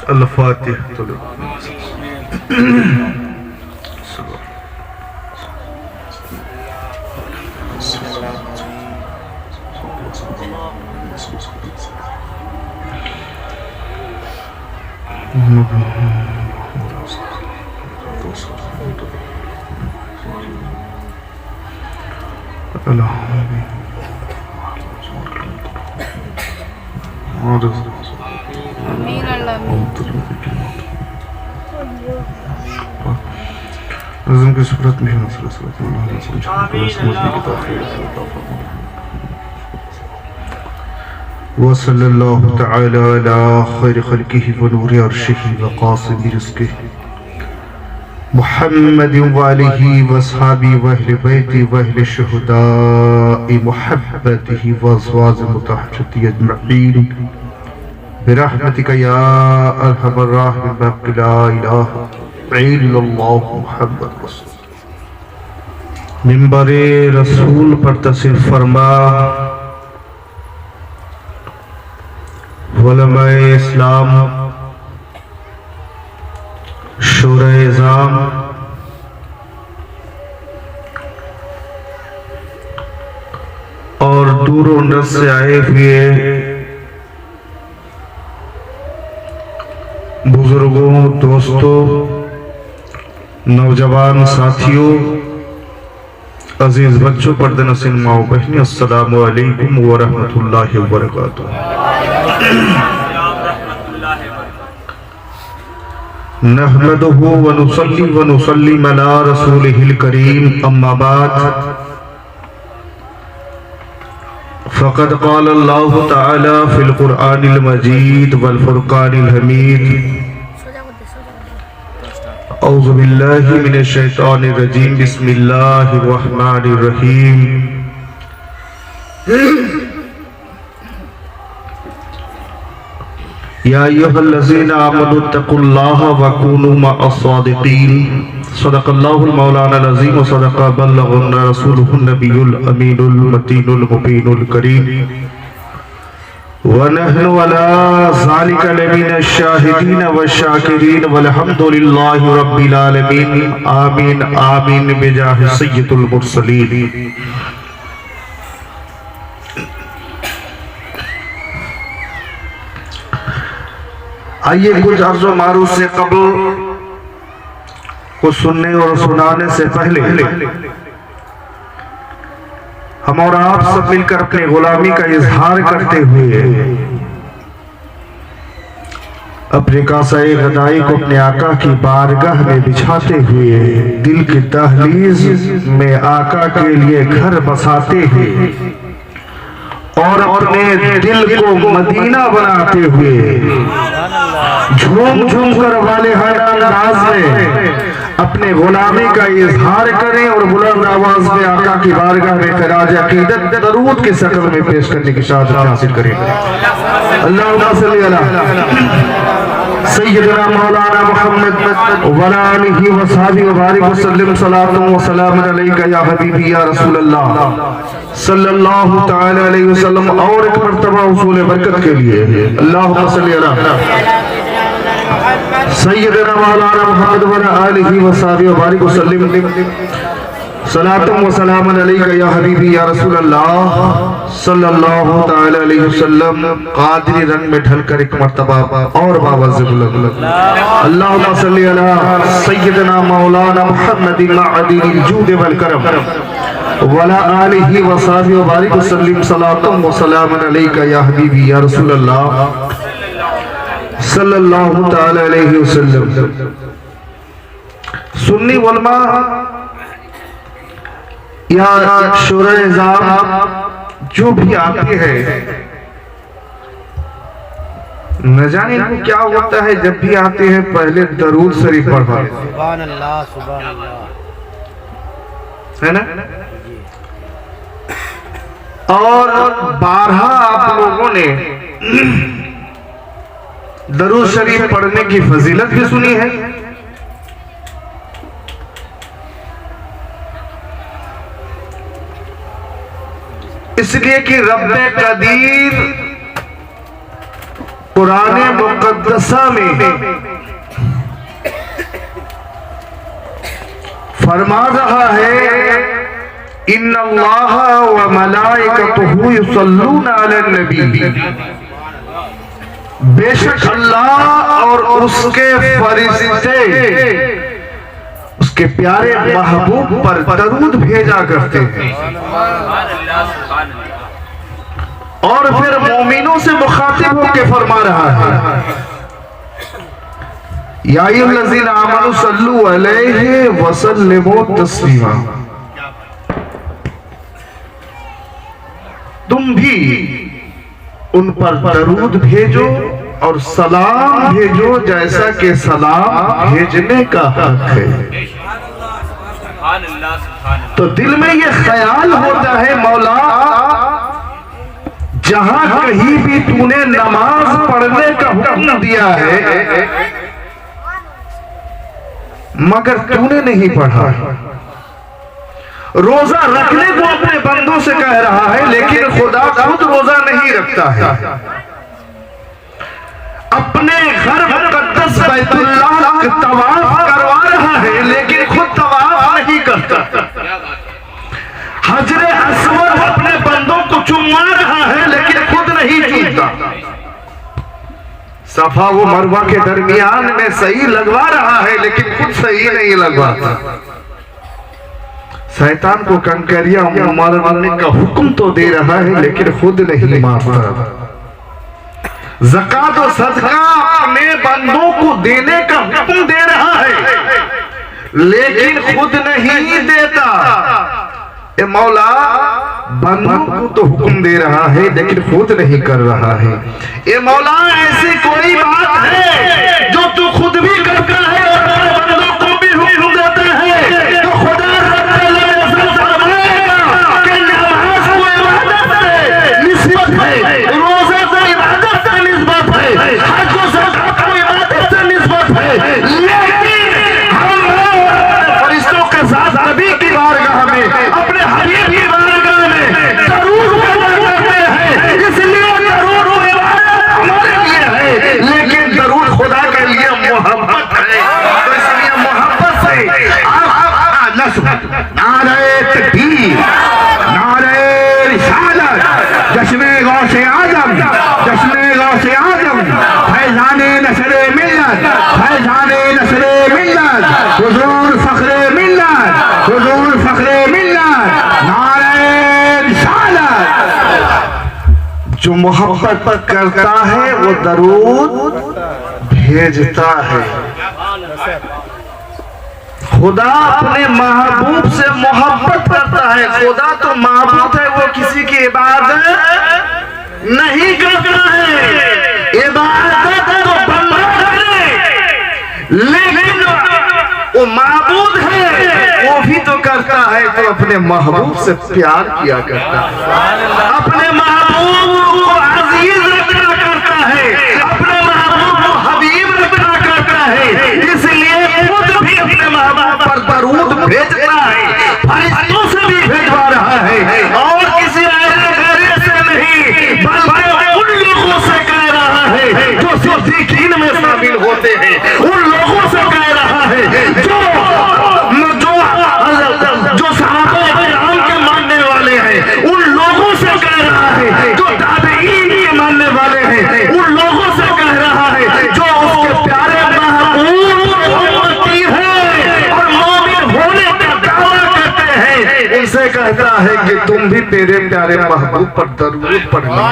अल-फातिहा। नज़म की सूरत में वसल्लल्लाहु तआला अला खैर खल्क़िही व नूरि अर्शिही व क़ासिमी रिज़्क़िही मुहम्मद व आलिही व अस्हाबिही व अहले बैति व अहले शुहदाई मुहब्बतिही व अज़वाज मुतहररति अजमईन बिरहमतिका या अरहमर राहिमीन बक़ि ला इलाहा इल्लल्लाह मुहम्मद रसूल। मिंबरे रसूल पर तशरीफ़ फरमा उलमाए इस्लाम, शूरा-ए-इज़ाम, और दूरों दराज से आए हुए बुजुर्गों, दोस्तों, नौजवान साथियों, अजीज बच्चों, पर्दे नसीन माओ बहनी, अस्सलामु अलैकुम व रहमतुल्लाहि व बरकातुहू। नहमदुहु व नुसल्लिम अला रसूलिहिल करीम, अम्मा बाद, फ़क़द क़ाल अल्लाहु तआला फ़िल क़ुरआनिल मजीद वल फ़ुरक़ानिल हमीद, औज़ु बिल्लाहि मिनश शैतानिर रजीम, बिस्मिल्लाहिर रहमानिर रहीम। या अय्युहल्लज़ीना आमनुत्तक़ुल्लाहा व कूनू मअस-सादिक़ीन। सदक़ल्लाहुल मौलानाल अज़ीम व सदक़ा बल्लगना रसूलुहुन नबियुल अमीनुल मतीनुल मुबीनुल करीम व नहनु अला ज़ालिका लमिनश शाहिदीन व शाकिरीन वल्हम्दुलिल्लाहि रब्बिल आलमीन। आमीन आमीन बिजाहि सय्यिदुल मुरसलीन। आइए कुछ अर्ज़ो मारूफ से कबल को सुनने और सुनाने से पहले हम और आप सब मिलकर अपनी गुलामी का इजहार करते हुए अपने कासाए गदाई को अपने आका की बारगाह में बिछाते हुए दिल की दहलीज में आका के लिए घर बसाते हुए और अपने दिल को मदीना बनाते हुए झूम झूम कर वाले हर अंदाज में अपने गुलामी का इजहार करें और बुलंद आवाज में आका की बारगाह में खराज अकीदत दरूद के शक्ल में पेश करने की शहादत हासिल करें। अल्लाहुम्मा सल्ली अला सय्यदना मौलाना मुहम्मद व आलिहि व सहाबिहि व बारिक वसल्लम सलातुन व सलामुन अलैका या हबीबी या रसूल अल्लाह सल्लल्लाहु तआला अलैहि वसल्लम। और एक मर्तबा उसूल बरकत के लिए अल्लाहुम्मा सल्ली अला सय्यदना मौलाना मुहम्मद व आलिहि व सहाबिहि व बारिक वसल्लम सलातुन व सलामुन अलैका या हबीबी या रसूल अल्लाह सल्लल्लाहु तआला अलैहि वसल्लम। कादरी रंग में ढलकर एक मर्तबा और बावज़ बुलंद अल्लाहुम्मा सल्ली अला सय्यदना मौलाना मुहम्मदिन मअदीनिल जूद वल करम वला आलिहि व सहाबिहि व बारिक वसल्लम सलातुन व सलामुन अलैका या हबीबी या रसूल अल्लाह सल्लल्लाहु तआला अलैहि वसल्लम। सुन्नी उलमा या शूरा-ए-इज़ाम जो भी आते हैं, न जाने इनको क्या होता है, जब भी आते हैं पहले दरूद शरीफ पढ़वाते हैं, सुभान अल्लाह है ना। और 12 आप लोगों ने दरूद शरीफ पढ़ने की फजीलत भी सुनी है। इसलिए कि रब्बे कदीर कुरान मुक़द्दसा में फरमा रहा है, इन्नल्लाह व मलाइकतुहु युसल्लूना अलन नबी, बेशक अल्लाह और उसके फरिश्ते उसके प्यारे महबूब पर दरूद भेजा करते हैं। और फिर मोमिनों से मुखातिब होकर फरमा रहा है, या अय्युहल्लज़ीना आमनू सल्लू अलैहि व सल्लिमू तस्लीमा, तुम भी उन पर दरूद भेजो और सलाम भेजो जैसा कि सलाम भेजने का हक है। तो दिल में ये ख्याल होता है, मौला जहां कहीं भी तूने नमाज पढ़ने का हुक्म दिया है मगर तूने नहीं पढ़ा, रोजा रखने को अपने बंदों से कह रहा है लेकिन खुदा खुद रोजा नहीं रखता है। अपने घर मुक़द्दस बैतुल्लाह का तवाफ करवा रहा है लेकिन खुद तवाफ नहीं करता। हजरे अस्वद अपने बंदों को चुमा रहा है लेकिन खुद नहीं चूमता। सफा वो मरवा के दरमियान में सही लगवा रहा है लेकिन खुद सही नहीं लगवाता। शैतान को कंकरिया मारने का हुक्म तो दे रहा है लेकिन खुद नहीं मारता। ज़कात और सदका अपने बंदों को देने का हुक्म दे रहा है लेकिन खुद नहीं देता। ए मौला, बंदों को तो हुक्म दे रहा है लेकिन खुद नहीं कर रहा है। ए मौला, ऐसी कोई बात है जो तू खुद भी करता है और बंदों को भी हुक्म देता है, तो खुदा फरिश्तों के साथ नबी की बारगाह में, अपने हबीब की बारगाह में दरूद करते हैं। इसलिए दरूद हमारे लिए है लेकिन दरूद खुदा के लिए मोहब्बत है। तो इसलिए मोहब्बत से नारे तकबीर, नारे रिसालत, जश्न गौसे आजम, जश्न गौसे आजम, फैज़ाने नस्रे मिल्लत, फैज़ाने नस्रे मिल्लत, हुजूर फख्रे मिल्लत, हुजूर फख्रे मिल्लत, नारे रिसालत। जो मोहब्बत करता है वो दरूद भेजता है। खुदा अपने महबूब से मोहब्बत करता है। खुदा तो महबूब है, वो किसी की इबादत नहीं करता है। इबादत तो बंदा करे लेकिन वो महबूब है, वो भी तो करता है तो अपने महबूब से प्यार किया करता है, अपने महबूब को अजीज रखा करता है, अपने महबूब को हबीब रखा करता है। इसलिए खुद भी अपने महबूब पर दरूद भेजता है, फरिश्तों से भी भेजवा रहा है और किसी ऐसे से नहीं बल्कि उन लोगों से कह रहा है जो सिद्दीकीन में शामिल होते हैं, उन लोगों से कह रहा है जो सहाबा किराम के मानने वाले हैं, उन लोगों से कह रहा है जो ताबईन के मानने वाले हैं, उन लोगों से कह रहा है जो उसके प्यारे महबूब उम्मती हैं और मोमिन होने का दावा करते हैं। उनसे कहता है कि तुम भी तेरे प्यारे महबूब पर दरूद पढ़ना।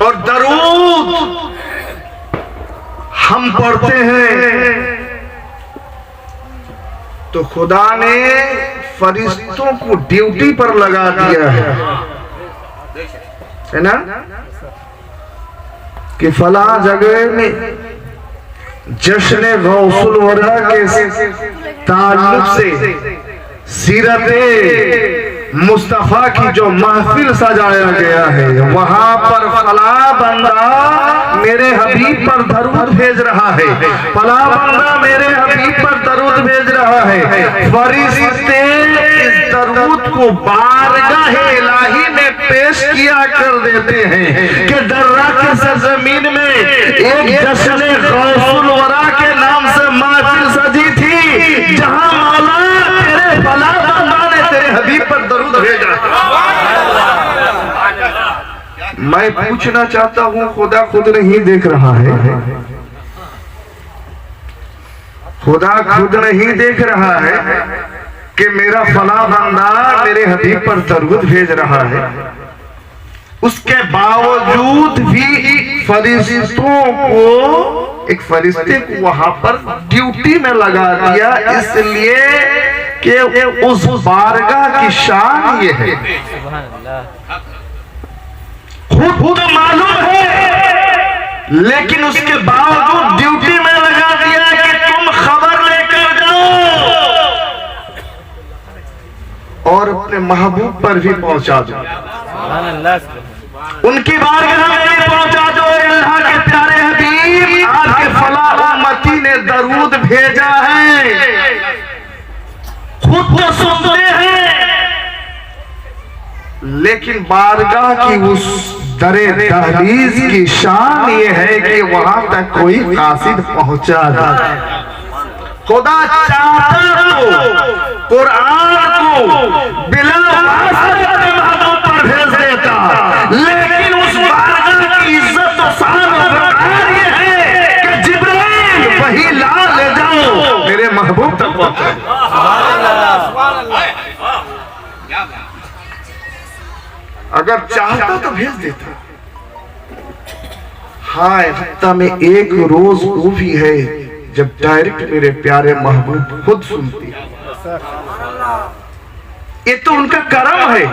और दरूद हम पढ़ते हैं तो खुदा ने फरिश्तों को ड्यूटी पर लगा दिया है ना, कि फला जगह में जश्न गौसुल वरा के ताल्लुक से सीरते मुस्तफा की जो महफिल सजाया गया है, वहां पर फला बंदा मेरे हबीब पर दरूद भेज रहा है, फला बंदा मेरे हबीब पर दरूद भेज रहा है। फरिश्ते इस दरूद को बारगाह इलाही में पेश किया कर देते हैं कि दर्रा की सरजमीन में एक जश्न गौसुल वरा के नाम से महफिल सजी थी, जहां मौला तेरे फला बंदा ने तेरे हबीब पर दरूद भेजा। मैं पूछना चाहता हूं, खुदा खुद नहीं देख रहा है? खुदा खुद नहीं देख रहा है कि मेरा फला बंदा मेरे हबीब पर दरूद भेज रहा है? उसके बावजूद भी फरिश्तों को, एक फरिश्ते को वहां पर ड्यूटी में लगा दिया, इसलिए कि उस बारगाह की शान ये है। खुद मालूम है, लेकिन उसके बावजूद ड्यूटी में लगा दिया कि तुम खबर लेकर जाओ और अपने महबूब पर भी पहुंचा दो, उनकी बारगाह में भी पहुंचा दो। अल्लाह के प्यारे हबीब, आपके फला उम्मती ने दरूद भेजा है, खुद तो सुनते हैं, लेकिन बारगाह की उस दरे दहलीज की शान ये है कि वहां तक कोई कासिद पहुंचा जाए। खुदा चाहता तो कुरान को बिला महबूब पर भेज देता, लेकिन उस बारगाह की इज्जत और शान और वक़ार ये है कि जिब्राइल वही ला ले जाओ, मेरे महबूब तक पहुंचाओ। अगर चाहता तो भेज देता। हाँ, हफ्ता में एक रोज वो भी है जब डायरेक्ट मेरे प्यारे महबूब खुद सुनती है। ये तो उनका करम है।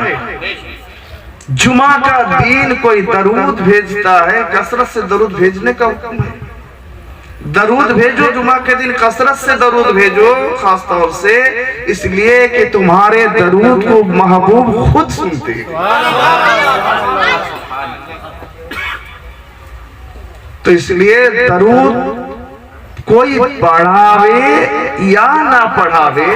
जुमा का दिन कोई दरूद भेजता है, कसरत से दरूद भेजने का हुक्म है। दरूद भेजो, जुमा के दिन कसरत से दरूद भेजो, खास तौर से इसलिए कि तुम्हारे दरूद को महबूब खुद सुनते हैं। तो इसलिए दरूद कोई पढ़ावे या ना पढ़ावे,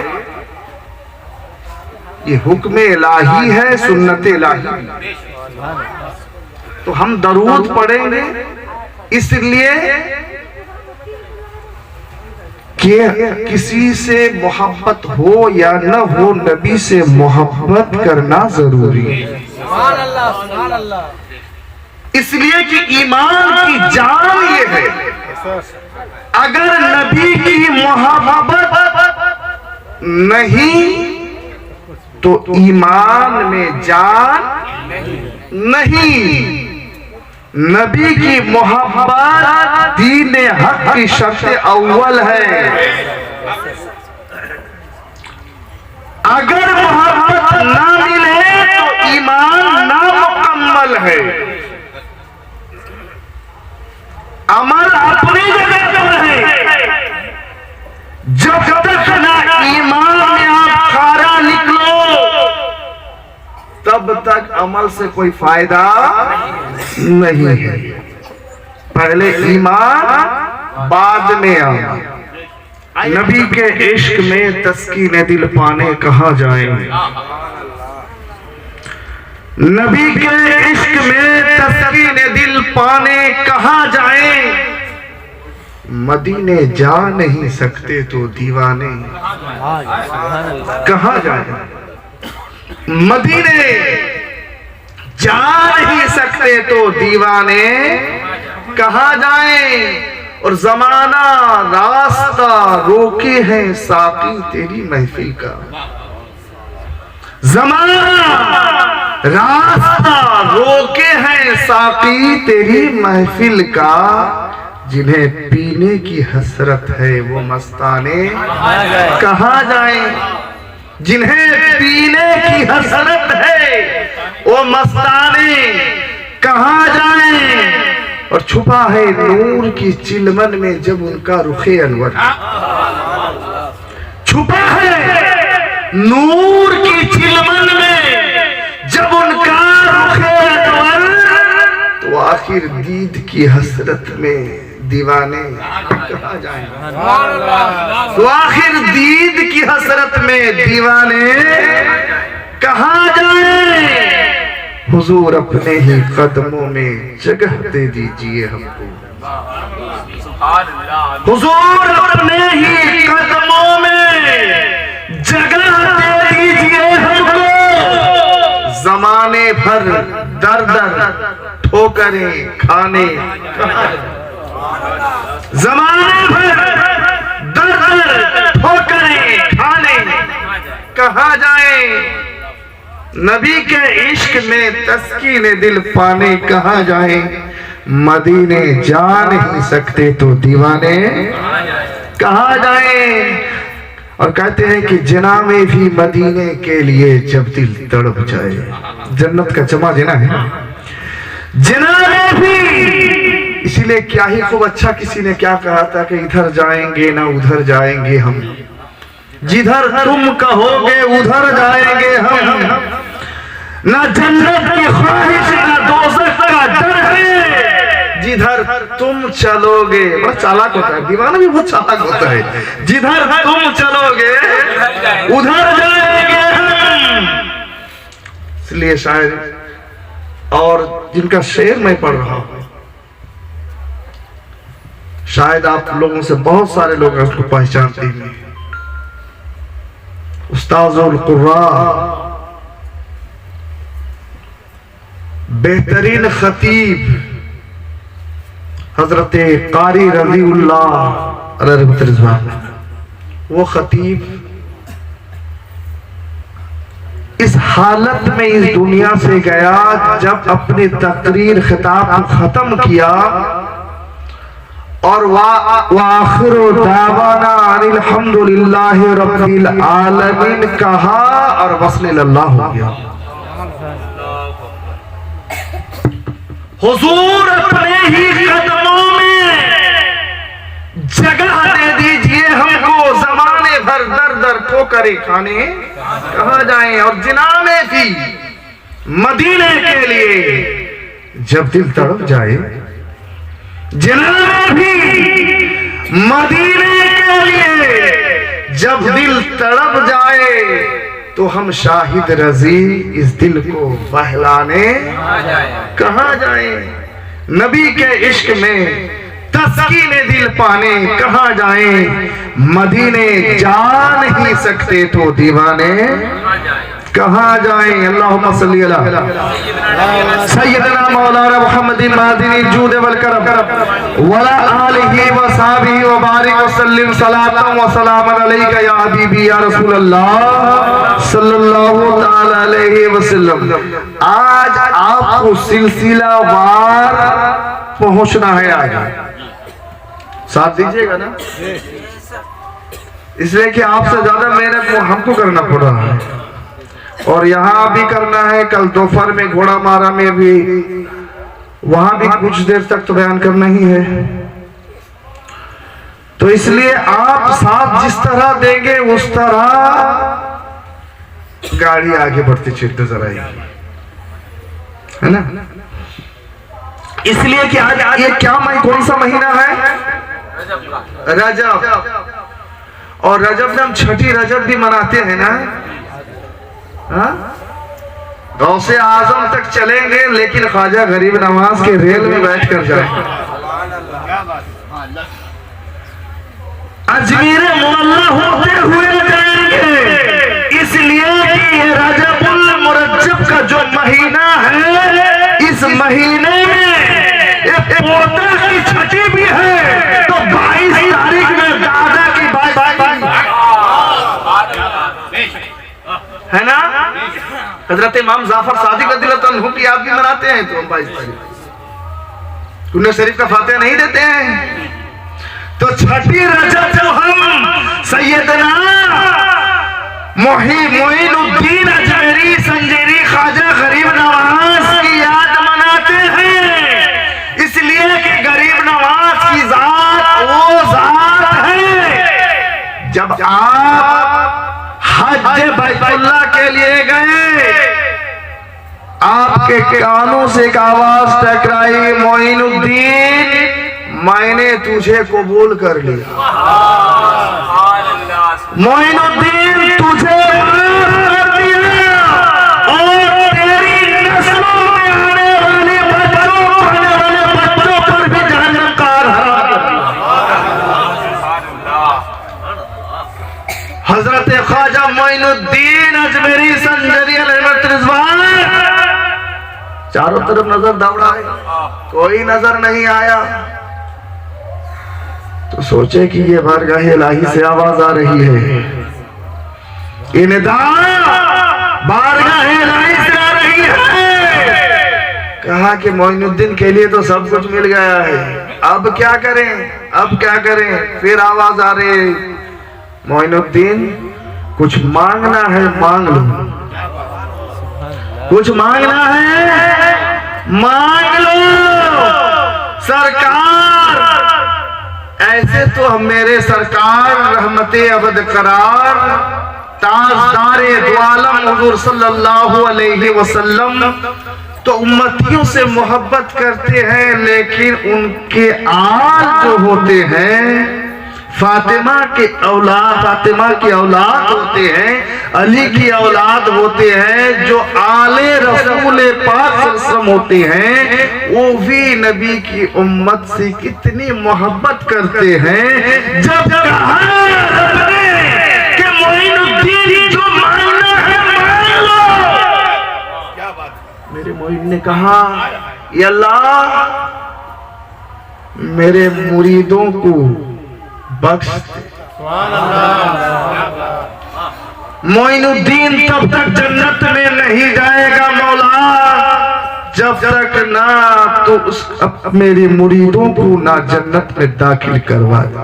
ये हुक्म इलाही है, सुन्नत इलाही। तो हम दरूद पढ़ेंगे इसलिए कि किसी से मोहब्बत हो या न हो, नबी से मोहब्बत करना जरूरी है। इसलिए कि ईमान की जान ये है, अगर नबी की मोहब्बत नहीं तो ईमान में जान नहीं। नबी की मोहब्बत दीन हक की शर्त अव्वल है। अगर मोहब्बत ना मिले तो ईमान नामुकम्मल है। अमल अपनी जगह पर है, जब तक ना ईमान में आप खारा निकलो तब तक अमल से कोई फायदा नहीं है। पहले ईमान बाद में आ। नबी के इश्क में तस्कीन दिल पाने कहाँ जाए? नबी के इश्क में तस्कीन दिल पाने कहाँ जाए? मदीने जा नहीं सकते तो दीवाने कहाँ जाए? मदीने जा नहीं सकते तो दीवाने कहाँ जाएं? और जमाना रास्ता रोके हैं साकी तेरी महफिल का। जमाना रास्ता रोके हैं साकी तेरी महफिल का। जिन्हें पीने की हसरत है वो मस्ताने कहाँ जाएं? जिन्हें पीने की हसरत है वो मस्ताने कहाँ जाएं? और छुपा है नूर की चिलमन में जब उनका रुखे अनवर, छुपा है नूर की चिलमन में आखिर दीद की हसरत में दीवाने कहाँ जाएं? तो आखिर दीद की हसरत में दीवाने कहाँ जाएं? हुजूर अपने ही कदमों में जगह दे दीजिए हमको, हुजूर अपने ही कदमों में जगह दे दीजिए हमको। जमाने भर दर दर ठोकरें खाने, जमाने भर दर दर ठोकरें खाने कहाँ जाएं? नबी के इश्क में तस्कीन दिल पाने कहाँ जाएं? मदीने जा नहीं सकते तो दीवाने कहाँ जाएं? और कहते हैं कि जना में भी मदीने के लिए जब दिल तड़प जाए, जन्नत का जमा जना है, जना में भी। इसीलिए क्या ही खूब अच्छा किसी ने क्या कहा था कि इधर जाएंगे ना उधर जाएंगे हम, जिधर तुम कहोगे उधर जाएंगे हम, ना जन्नत की ख्वाहिश ना दोज़ख का डर है, जिधर तुम चलोगे। बड़ा चालाक होता है, दीवाना भी बहुत चालाक होता है। जिधर तुम चलोगे उधर जाएंगे हम। इसलिए शायद, और जिनका शेर मैं पढ़ रहा हूं, शायद आप लोगों से बहुत सारे लोग उसको पहचानते हैं। उस्ताजुल कुर्रा, बेहतरीन खतीब हजरत कारी रज़ीउल्लाह अलैहि रिज़वान, वो खतीब इस हालत में इस दुनिया से गया जब अपनी तकरीर खिताब को खत्म किया और वाखिरु दावाना अनिल हम्दुलिल्लाहि रब्बिल आलमीन कहा और वस्ल अल्लाह हो गया। हुजूर अपने ही कदमों में जगह दे दीजिए हमको, जमाने भर दर दर ठोकरें खाने कहाँ जाएं? और जिना में भी मदीने के लिए जब दिल तड़प जाए, जिना में भी मदीने के लिए जब दिल तड़प जाए, तो हम शाहिद रजी इस दिल को बहलाने कहाँ जाएं? नबी के इश्क में तस्कीने दिल पाने कहाँ जाएं? मदीने जा नहीं सकते तो दीवाने कहाँ जाएं? अल्लाहुम्मा सल्ली अला सय्यदना मौलाना मुहम्मदिन मादिनी जूद वल करम वला आलिहि व सहाबिहि व बारिक व सल्लिम सलातन व सलामन अलैका या हबीबी या रसूल अल्लाह सल्लल्लाहु तआला अलैहि वसल्लम। आज आपको सिलसिलावार पहुंचना है, आगे साथ दीजिएगा ना, इसलिए कि आपसे ज्यादा मेहनत हमको करना पड़ रहा है और यहाँ भी करना है। कल दोपहर में घोड़ा मारा में भी, वहां भी कुछ देर तक तो बयान करना ही है। तो इसलिए आप साथ जिस तरह देंगे उस तरह गाड़ी आगे बढ़ती चलते नजर आएगी, है ना। इसलिए कि आज ये क्या कौन सा महीना है? रजब। और रजब में हम छठी रजब भी मनाते हैं ना। गौसे आजम तक चलेंगे लेकिन ख्वाजा गरीब नवाज के रेल में बैठ कर जाएंगे, अजमीर मोहल्ला होते हुए जाएंगे। इसलिए कि ये रजबुल मुरज्जब का जो महीना है, इस महीने में पोता की छठी भी है, तो 22 तारीख में दादा की है ना। हजरत इमाम जाफर सादिक रज़ियल्लाहु अन्हु की याद भी मनाते हैं तो हम 22 तारीख उन्हें शरीफ का फातिहा नहीं देते हैं। तो छठी रजब जो हम सैयदना मोइनुद्दीन अजमेरी संजेरी ख्वाजा गरीब नवाज की याद मनाते हैं, इसलिए कि गरीब नवाज की जात वो जात है। जब आप हज बैतुल्लाह के लिए गए, आपके के कानों से एक आवाज टकराई, मोइनुद्दीन मैंने तुझे कबूल कर लिया, मोइनुद्दीन तुझे माफ कर दिया और तेरी नस्लों में आने वाले बच्चों पर भी जहन्नम का हराम कर दिया। हजरत ख्वाजा मोइनुद्दीन अजमेरी संजरी अलैहि रिज़वान चारों तरफ नजर दौड़ाए, कोई नजर नहीं आया, तो सोचे कि ये बारगाह इलाही से आवाज आ रही है, ये निदा बारगाह इलाही से आ रही है। कहा कि मोइनुद्दीन के लिए तो सब कुछ मिल गया है, अब क्या करें, अब क्या करें। फिर आवाज आ रही, मोइनुद्दीन कुछ मांगना है मांग लो, कुछ मांगना है मांग लो। सरकार ऐसे तो हम मेरे सरकार रहमते अबद करार ताजदारे दो आलम हुजूर सल्लल्लाहु अलैहि वसल्लम तो उम्मतियों से मोहब्बत करते हैं, लेकिन उनके आल जो होते हैं फातिमा की औलाद होते हैं, अली की औलाद होते हैं, जो आले रसूल पाक सल्लल्लाहु होते हैं, वो भी नबी की उम्मत से कितनी मोहब्बत करते हैं। जब कहा कि मोइनुद्दीन जो मांगना है मांग लो, क्या बात। मेरे मोइन ने कहा, या अल्लाह मेरे मुरीदों को बख्श। मोइनुद्दीन तब तक जन्नत में नहीं जाएगा मौला जब तक ना तो उस मेरे मुरीदों को ना जन्नत में दाखिल करवा दे।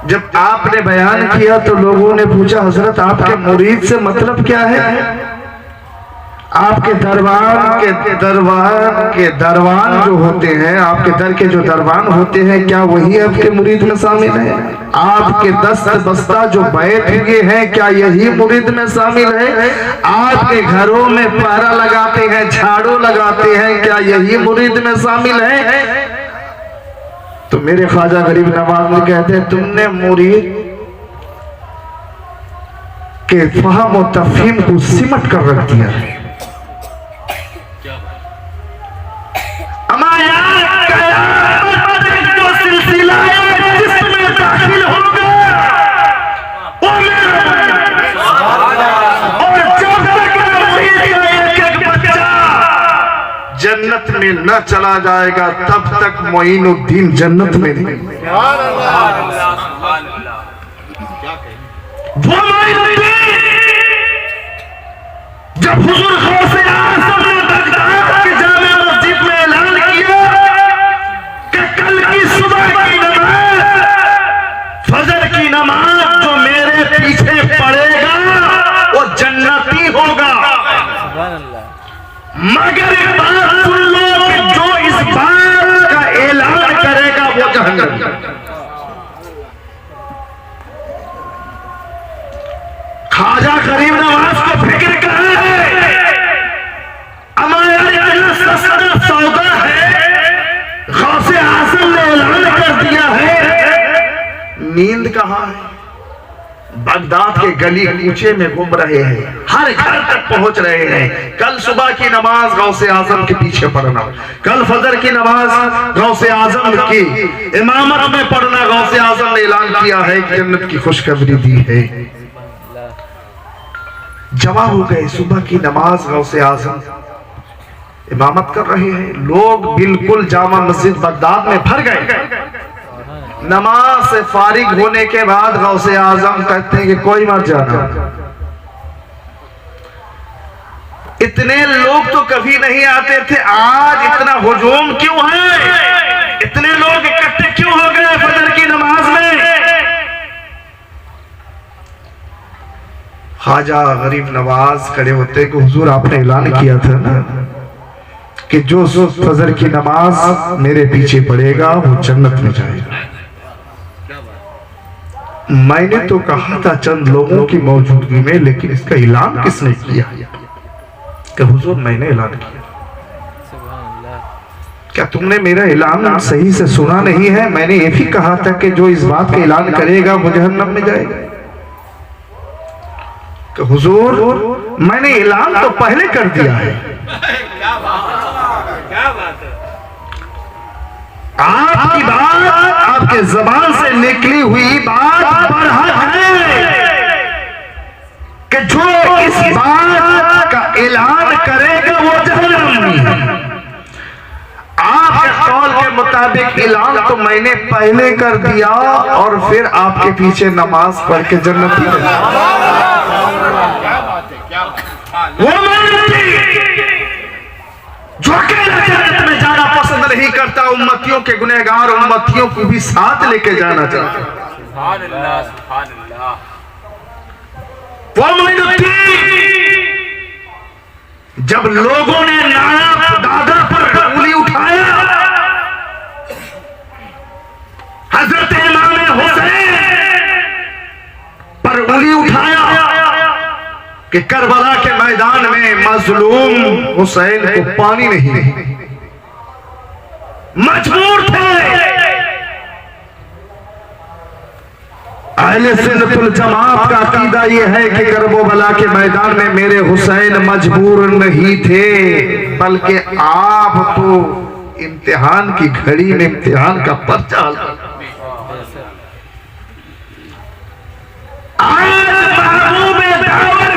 जब आपने बयान किया तो लोगों ने पूछा, हजरत आपके मुरीद से मतलब क्या है? आपके दरबान जो होते हैं, आपके दर के जो दरबान होते हैं, क्या वही आपके मुरीद में शामिल है? आपके दस्त बस्ता जो बैठ हुए हैं, क्या यही मुरीद में शामिल है? आपके घरों में पहरा लगाते हैं, झाड़ू लगाते हैं, क्या यही मुरीद में शामिल है? तो मेरे ख्वाजा गरीब नवाज ने कहते हैं, तुमने मुरीद के फहम और तफहीम को सिमट कर रख दिया है। जन्नत में न चला जाएगा तब तक मोइनुद्दीन जन्नत में नहीं। वो मोइनुद्दीन जब हुजूर गौसे आज़म ने बगदाद के जामे मस्जिद में ऐलान किया कि कल की सुबह की नमाज, फजर की नमाज जो मेरे पीछे पड़ेगा वो जन्नती होगा, मगर एक बात सुन लो कि जो इस बात का ऐलान करेगा वो जहन्नम। ख्वाजा गरीब नवाज को फिक्र कहाँ है? हमारा सस्ता सौदा है, गौसे आज़म ने ऐलान कर दिया है। नींद कहाँ है? बगदाद के गली कूचे में घूम रहे हैं, हर घर तक पहुंच रहे हैं। कल सुबह की नमाज गौसे आजम के पीछे पढ़ना, कल फजर की नमाज गौसे आजम की इमामत में पढ़ना। गौसे आजम ने ऐलान किया है कि जन्नत की खुशखबरी दी है। जमा हो गए, सुबह की नमाज गौसे आजम इमामत कर रहे हैं। लोग बिल्कुल जामा मस्जिद बगदाद में भर गए। नमाज से फारिग होने के बाद गौसे आजम कहते हैं कि कोई मत जाना। इतने लोग तो कभी नहीं आते थे, आज इतना हुजूम क्यों है? इतने लोग इकट्ठे क्यों हो गए फजर की नमाज में? ख्वाजा गरीब नवाज खड़े होते कि हुजूर आपने ऐलान किया था ना कि जो फजर की नमाज मेरे पीछे पड़ेगा वो जन्नत में जाएगा। मैंने तो कहा था चंद लोगों की मौजूदगी में, लेकिन इसका ऐलान किसने किया? कि हुजूर मैंने ऐलान किया। क्या तुमने मेरा ऐलान सही से सुना नहीं है? मैंने ये भी कहा था कि जो इस बात का ऐलान करेगा वो जहन्नम में जाएगा। कि हुजूर मैंने ऐलान तो पहले कर दिया है। आपकी बात, आपके जबान से निकली हुई बात बरहक है कि जो इस बात का ऐलान करेगा वो जहन्नम में है। आपके कौल के मुताबिक ऐलान तो मैंने पहले कर दिया और फिर आपके पीछे नमाज पढ़ के जन्नती वो जो अकेला जन्नत में जाना पसंद नहीं करता, उम्मतियों के गुनहगार उम्मतियों को भी साथ लेके जाना चाहता। सुभान अल्लाह, सुभान अल्लाह। जब लोगों ने नाना दादा पर उंगली उठाया, हजरत इमाम हुसैन पर उंगली उठाया कि करबला के मैदान में मजलूम हुसैन को पानी नहीं, मजबूर थे। अहले सुन्नतुल जमात का अकीदा यह है कि करबला के मैदान में मेरे हुसैन मजबूर नहीं थे, बल्कि आप तो इम्तिहान की घड़ी में इम्तिहान का पर्चा हल कर।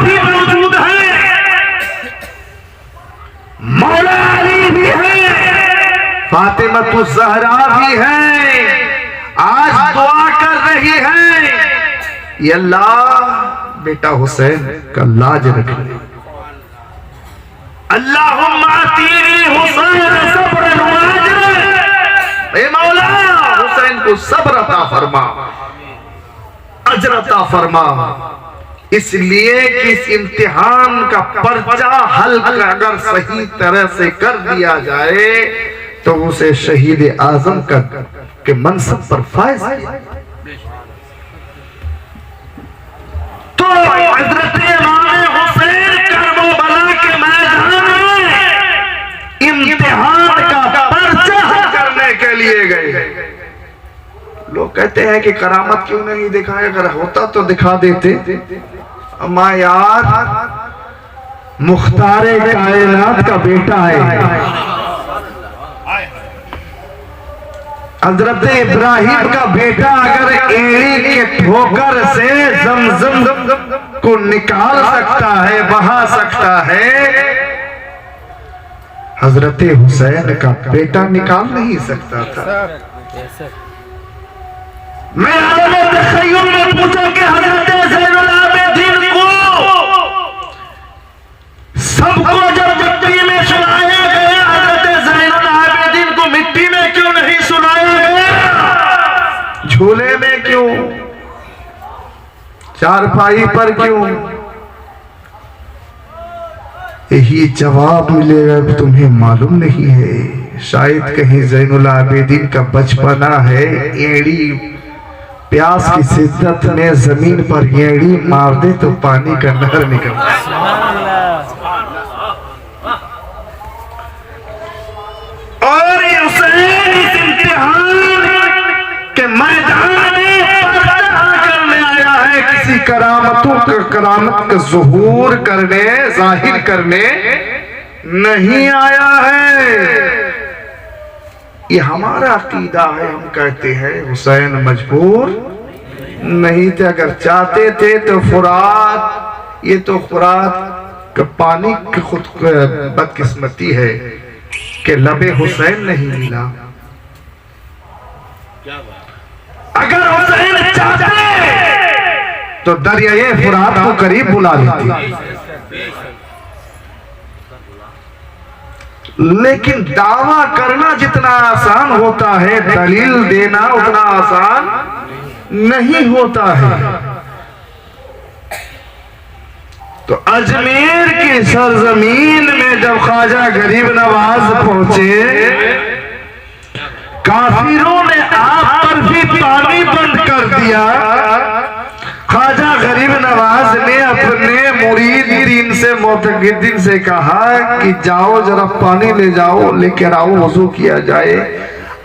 भी मौजूद है, मौला अली भी है, फातिमा ज़हरा भी है, आज दुआ कर रही है, ये अल्लाह बेटा हुसैन का लाज रखे। अल्लाहुम्मा आतीनी हुसैन सब्रन व अजर, ए मौला हुसैन को सब्र अता फरमा, अजर अता फरमा। इसलिए कि इस इम्तिहान का पर्चा हल अगर सही तरह से कर दिया जाए तो उसे शहीद आजम का के मनसब पर फायज। तो हजरत इमाम हुसैन करबला के मैदान में इम्तिहान का पर्चा हल करने के लिए गए। लोग कहते हैं कि करामत क्यों नहीं दिखाया, अगर होता तो दिखा देते। अम्मा यार मुख्तारे कायनात का बेटा है, हजरत इब्राहिम का बेटा अगर एड़ी के ठोकर से जमजम को निकाल सकता है, बहा सकता है, हजरत हुसैन का बेटा निकाल नहीं सकता था। मैं तखय्युम में पूछा कि हजरत ज़ैनुल आबिदीन को सबको जब मिट्टी में सुलाया गया, हजरत ज़ैनुल आबिदीन को मिट्टी में क्यों नहीं सुलाया गया? झूले में क्यों? चारपाई पर क्यों? यही जवाब मिलेगा कि तुम्हें मालूम नहीं है। शायद कहीं ज़ैनुल आबिदीन का बचपना है, एड़ी प्यास की शिद्दत में जमीन पर एड़ी मार दे तो पानी का नहर निकलता है। और हुसैन इस इम्तिहान के मैदान में पर्चा करने आया है, किसी करामतों का करामत का ज़ुहूर करने, जाहिर करने नहीं आया है। ये हमारा अकीदा है। हम कहते हैं हुसैन मजबूर नहीं थे, अगर चाहते थे तो फुरात, ये तो फुरात का पानी की खुद बदकिस्मती है कि लबे हुसैन नहीं मिला। अगर हुसैन चाहते तो दरियाए फुरात को करीब बुला लेते, लेकिन दावा करना जितना आसान होता है, दलील देना उतना आसान नहीं होता है। तो अजमेर की सरजमीन में जब ख्वाजा गरीब नवाज पहुंचे, काफिरों ने आप पर भी पानी बंद कर दिया। मोतकद्दीन से कहा कि जाओ जरा पानी ले जाओ, लेकर आओ, वजू किया जाए।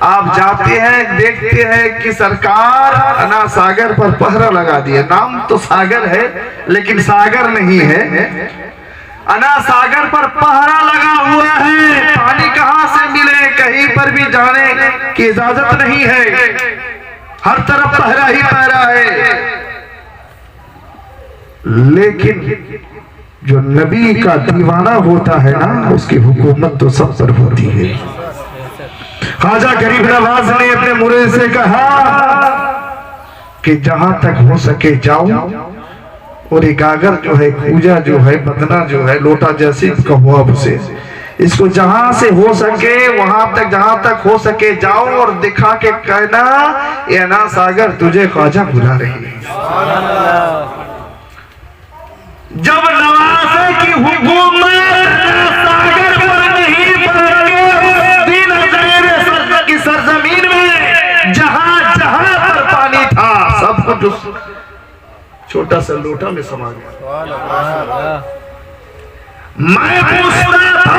आप जाते हैं, देखते हैं कि सरकार अना सागर पर पहरा लगा दिया। नाम तो सागर है लेकिन सागर नहीं है। अना सागर पर पहरा लगा हुआ है। पानी कहां से मिले, कहीं पर भी जाने की इजाजत नहीं है। हर तरफ पहरा ही पहरा है। लेकिन जो नबी का दीवाना होता है ना, उसकी हुकूमत तो सब पर होती है। ख्वाजा गरीब नवाज ने अपने मुरीद से कहा कि जहां तक हो सके जाओ, और एक गागर जो है, पूजा जो है, बदना जो है, लोटा जैसी कहो अब से, इसको जहां से हो सके वहां तक, जहां तक हो सके जाओ और दिखा के कहना ये अना सागर तुझे ख्वाजा बुला रही है। जब नवासे की हुकूमत सागर पर नहीं की सरजमीन में जहां जहां पर पानी था, सब कुछ उस छोटा सा लोटा में समा गया। मैं पूछता था,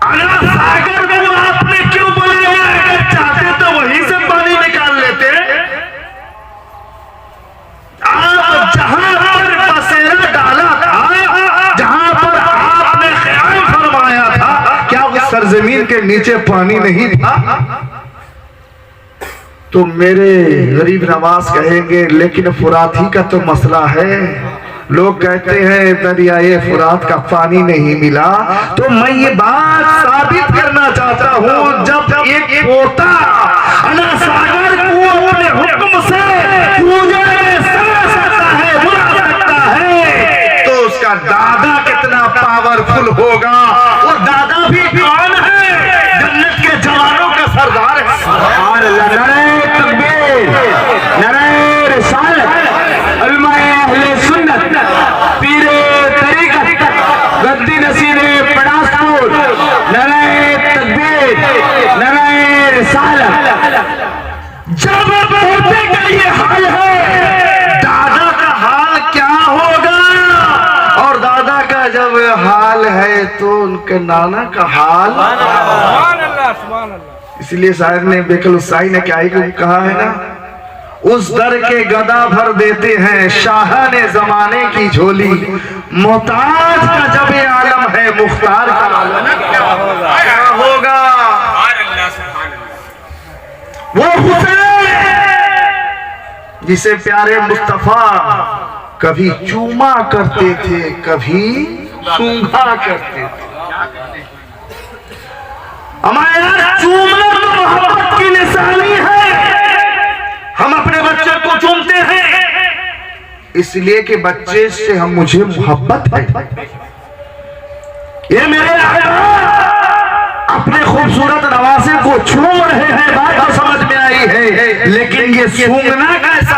अना सागर को आपने क्यों बुलाया? अगर चाहते तो वहीं से पानी निकाल लेते। आप जहां पर बसेरा डाला था, जहां पर आपने ख्याल फरमाया था, क्या उस सरजमीन के नीचे पानी नहीं था? तो मेरे गरीब नवाज कहेंगे लेकिन फुरात ही का तो मसला है। लोग कहते हैं दरियाए फुरात का पानी नहीं मिला। तो मैं ये बात साबित करना चाहता हूँ, जब एक पोता अना सागर को अपने हुक्म से पूजा में समा सकता है, बुला सकता है, तो उसका दादा कितना पावरफुल होगा। और दादा भी कौन है? जन्नत के जवानों का सरदार है। जब पोते का ये हाल है, दादा का हाल क्या होगा? और दादा का जब हाल है तो उनके नाना का हाल। इसलिए शायर ने, बेकल उसाई ने क्या ही कहा है ना, उस दर के गदा भर देते हैं शाह ने जमाने की झोली, मोहताज का जब आलम है मुख्तार का आलम क्या होगा? वो हुसैन जिसे प्यारे मुस्तफा कभी चूमा करते थे, कभी सूंघा करते थे। हमारे चूमना तो मोहब्बत की निशानी है। हम अपने बच्चे को चूमते हैं इसलिए कि बच्चे से हम, मुझे मोहब्बत है। ये मेरे अपने खूबसूरत नवासे को चूम रहे हैं, बात तो समझ में आई है, लेकिन ये सूंघना कैसा?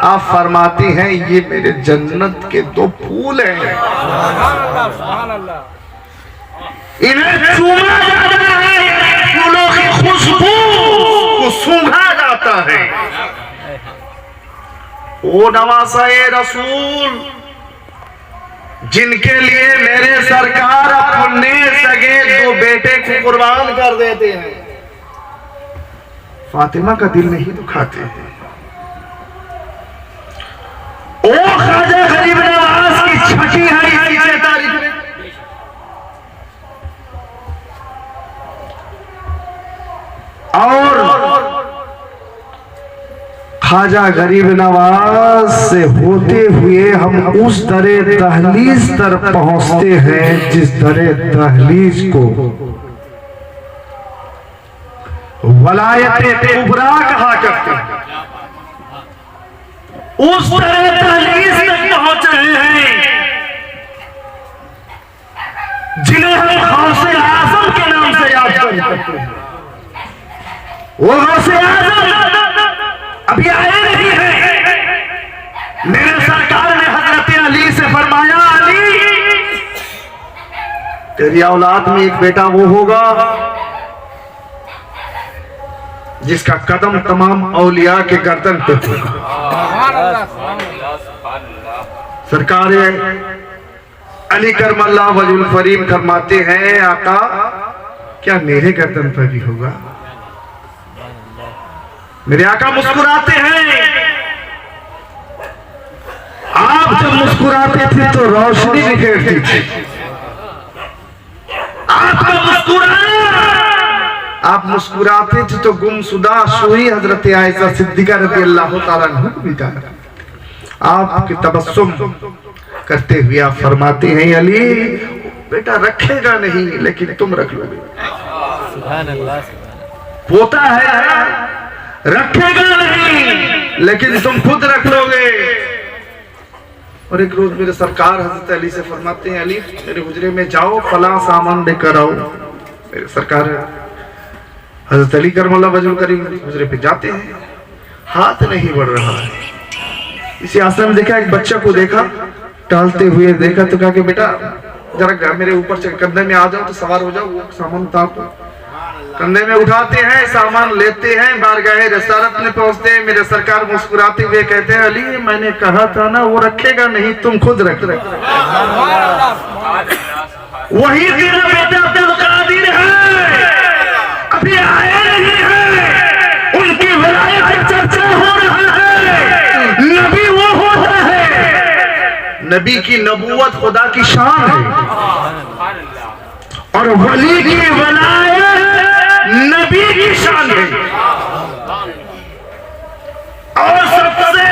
आप फरमाती हैं ये मेरे जन्नत के दो फूल हैं, इन्हें चूमा जाता है, फूलों की खुशबू को सूंघा जाता है। ओ नवासाए रसूल, जिनके लिए मेरे सरकार अपने सगे दो बेटे को कुर्बान कर देते हैं, फातिमा का दिल नहीं दुखाते हैं। ओ ख्वाजा गरीब नवाज की छठी है इसी तारीख में। और ख्वाजा गरीब नवाज से होते हुए हम उस दरे दहलीज तर पहुंचते हैं जिस दरे दहलीज को वलायत कुबरा कहा करते हैं। उस दरे दहलीज तक पहुंच रहे हैं जिन्हें हम गौसे आजम के नाम से याद करते हैं। वो गौसे आजम अभी आए नहीं है। मेरे सरकार ने हजरत अली से फरमाया, अली तेरी औलाद में एक बेटा वो होगा जिसका कदम तमाम औलिया के गर्दन पे होगा। सरकार अली करमल्लाह वजहुल फरीम फरमाते हैं, आका क्या मेरे गर्दन पर भी होगा? मेरे आका मुस्कुराते हैं। आप जब मुस्कुराते थे तो रोशनी बिखेरती थी। आप मुस्कुराते थे तो गुमशुदा सोई हजरत आयशा सिद्दीका रज़ी अल्लाह ताला अन्हा को भी जाना। आपके तबस्सुम करते हुए आप फरमाते हैं, अली बेटा रखेगा नहीं लेकिन तुम रख लोगे। सुभान अल्लाह। पोता है रखेगा नहीं लेकिन तुम खुद रख लोगे। और एक रोज मेरे सरकार हजरत अली से फरमाते हैं, अली मेरे हुजरे में जाओ, फला सामान लेकर आओ। मेरे सरकार हजरत अली करमल्लाह वजहुल करीम हुजरे पे जाते हैं, हाथ नहीं बढ़ रहा है। इसी आश्रम में देखा, एक बच्चा को देखा टहलते हुए देखा तो कहा कि बेटा जरा मेरे ऊपर से कंधे में आ जाओ तो सवार हो जाओ, वो सामान उतार दो। कंधे में उठाते हैं, सामान लेते हैं, बारगाहे रिसालत में पहुंचते हैं। मेरे सरकार मुस्कुराते हुए कहते हैं, अली मैंने कहा था ना वो रखेगा नहीं, तुम खुद रख। वही तेरा बेटा अब्दुल कादिर है, अभी आए नहीं है, उनकी विलायत की चर्चा हो रहा है, नबी वो होता है। नबी की नबूवत खुदा की शान है और वली की विलायत नबी की शान है। और सबसे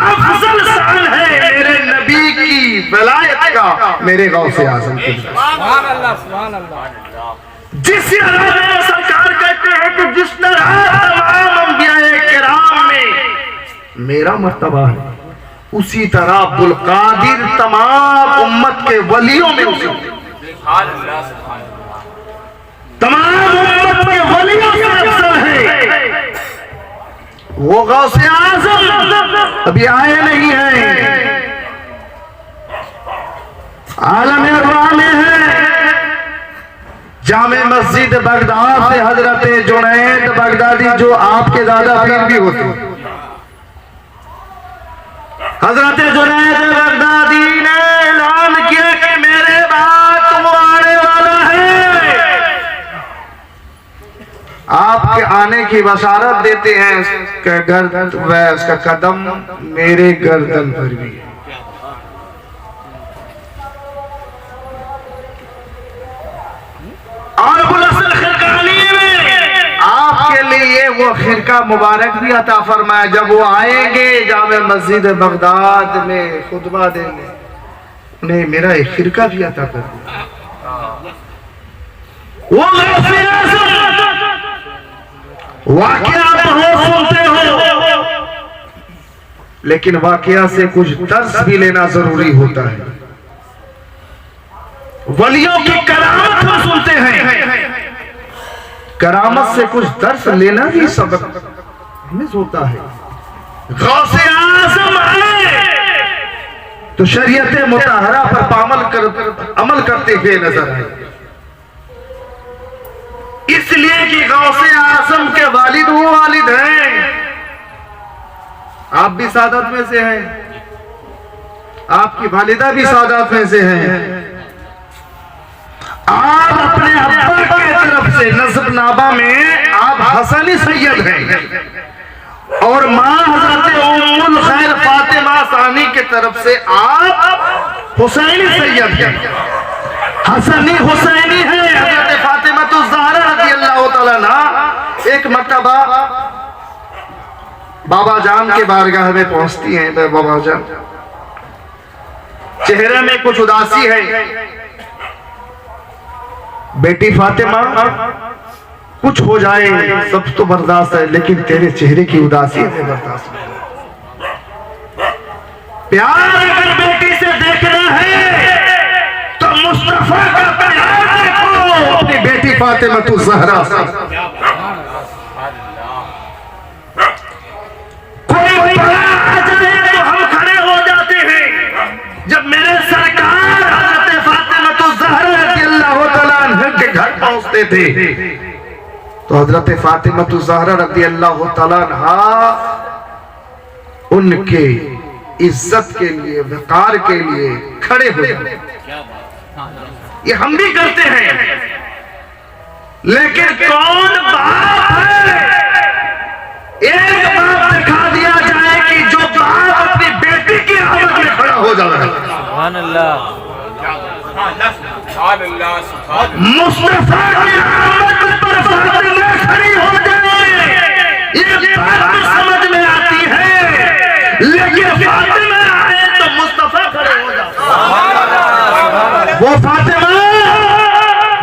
अफजल शान है मेरे नबी की विलायत का, मेरे गौसे आज़म की। सुभान अल्लाह, सुभान अल्लाह। जिस सरकार कहते हैं कि जिस तरह तमाम अंबियाए किराम में मेरा मर्तबा है, उसी तरह अब्दुल कादिर तमाम उम्मत के वलियों में उसी तमाम उम्मत के वलियों से अफजल है। वो गौसे आज़म अभी आए नहीं हैं, आलम अरवाह में है। जामे मस्जिद बगदाद से हजरत जुनैद बगदादी, जो आपके दादा पीर भी होते, हजरत जुनैद बगदादी ने ऐलान किया कि मेरे बाद वो आने वाला है। आपके आने की बशारत देते हैं, उसका गर्दन व उसका कदम मेरे गर्दन पर भी है। और आपके लिए वो खिरका मुबारक भी अता फरमाया। जब वो आएंगे जामे मस्जिद बगदाद में खुतबा देंगे, उन्हें मेरा एक खिरका भी अता कर दिया। वो वाकया बहुत सुनते हो, लेकिन वाकया से कुछ दर्स भी लेना जरूरी होता है। वलियों की करामत को सुनते हैं, करामत से कुछ दर्स लेना भी सबक हमें होता है। गौसे आज़म आए तो शरीयत मुतहरा पर अमल करते हुए नजर आए, इसलिए कि गौसे आज़म के वालिद वो वालिद हैं। आप भी सादत में से हैं, आपकी वालिदा भी सादत में से हैं। आप अपने अब्बा की तरफ से नसबनामा में आप हसनी सैयद हैं और मां हजरत उम्मुल खैर फातिमा सानी की तरफ से आप हुसैनी सैयद हैं। हसनी हुसैनी है हजरत फातिमा तो ज़हरा रज़ी अल्लाह ताला अन्हा। एक मर्तबा बाबा जान के बारगाह में पहुंचती हैं। बाबा जान चेहरे में कुछ उदासी है। बेटी फातिमा कुछ हो जाए सब तो बर्दाश्त है, लेकिन तेरे चेहरे की उदासी है बर्दाश्त नहीं। प्यार अगर बेटी से देखना है तो मुस्तफा का प्यार देखो अपनी बेटी फातिमा तो ज़हरा से। कोई बड़ा आ जाए तो हम खड़े हो जाते हैं। जब मेरे सरकार हज़रत फातिमा तो ज़हरा रज़ी अल्लाह तआला अन्हा के घर पहुंचते थे तो हजरत फातिमा तो ज़हरा रज़ी अल्लाह तआला अन्हा उनके इज्जत के लिए, वकार के लिए खड़े हो जाए। ये हम भी करते हैं, लेकिन कौन बाप है? एक बाप दिखा दिया जाए कि जो बाप अपनी बेटी की आमद में खड़ा हो जाए। सुभान अल्लाह, मुस्तफा की आमद पर फातिमा खड़ी हो जाए, ये बात तो समझ में आती है, लेकिन फातिमा आए तो मुस्तफा खड़े हो जाए। वो फातिमा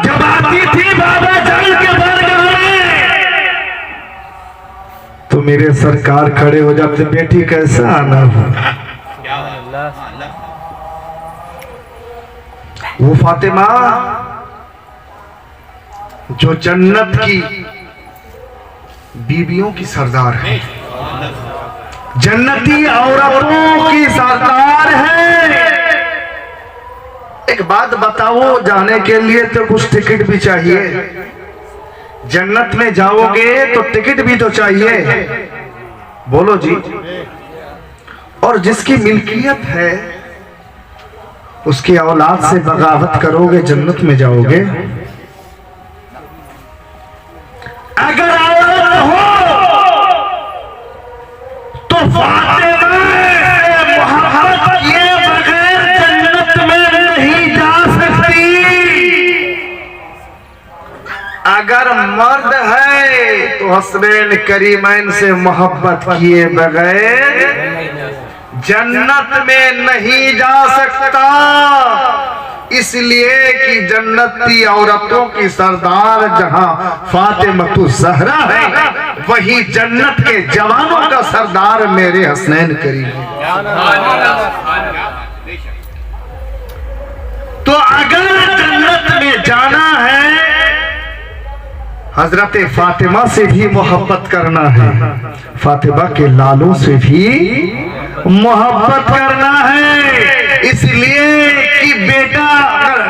जब आती थी बाबा जान के बारगाह में, तो मेरे सरकार खड़े हो जाते, बेटी कैसा आना हो। वो फातिमा जो जन्नत की बीबियों की सरदार है, जन्नती औरतों की सरदार है। एक बात बताओ, जाने के लिए तो कुछ टिकट भी चाहिए, जन्नत में जाओगे तो टिकट भी तो चाहिए, बोलो जी। और जिसकी मिल्कियत है उसकी औलाद से बगावत करोगे, जन्नत में जाओगे। अगर औलाद हो तो फातिमा से मोहब्बत किए बगैर जन्नत में नहीं जा सकती। अगर मर्द है तो हसनैन करीमैन से मोहब्बत किए बगैर जन्नत में नहीं जा सकता, इसलिए कि जन्नती औरतों की सरदार जहां फातिमतु ज़हरा है, वही जन्नत के जवानों का सरदार मेरे हसनैन करीम। तो अगर जन्नत में जाना है, हजरत फातिमा से भी मोहब्बत करना है, फातिमा के लालों से भी मोहब्बत करना है। इसलिए कि बेटा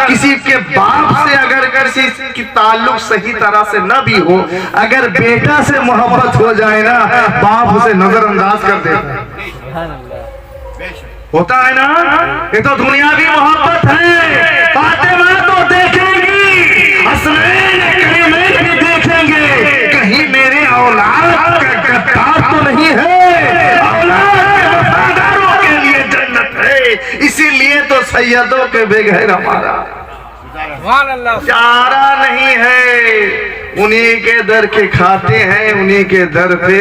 किसी के बाप से अगर किसी की ताल्लुक सही तरह से न भी हो, अगर बेटा से मोहब्बत हो जाए ना, बाप उसे नजरअंदाज कर देता है। होता है ना, ये तो दुनियावी मोहब्बत है। फातिमा तो देखेंगी, हसनैन करीमैन भी देखेंगे, कहीं मेरे औलाद का गद्दार तो नहीं है, औलाद के वफादारों के लिए जन्नत है। इसीलिए तो सैयदों के बगैर हमारा चारा नहीं है, उन्हीं के दर के खाते हैं, उन्हीं के दर पे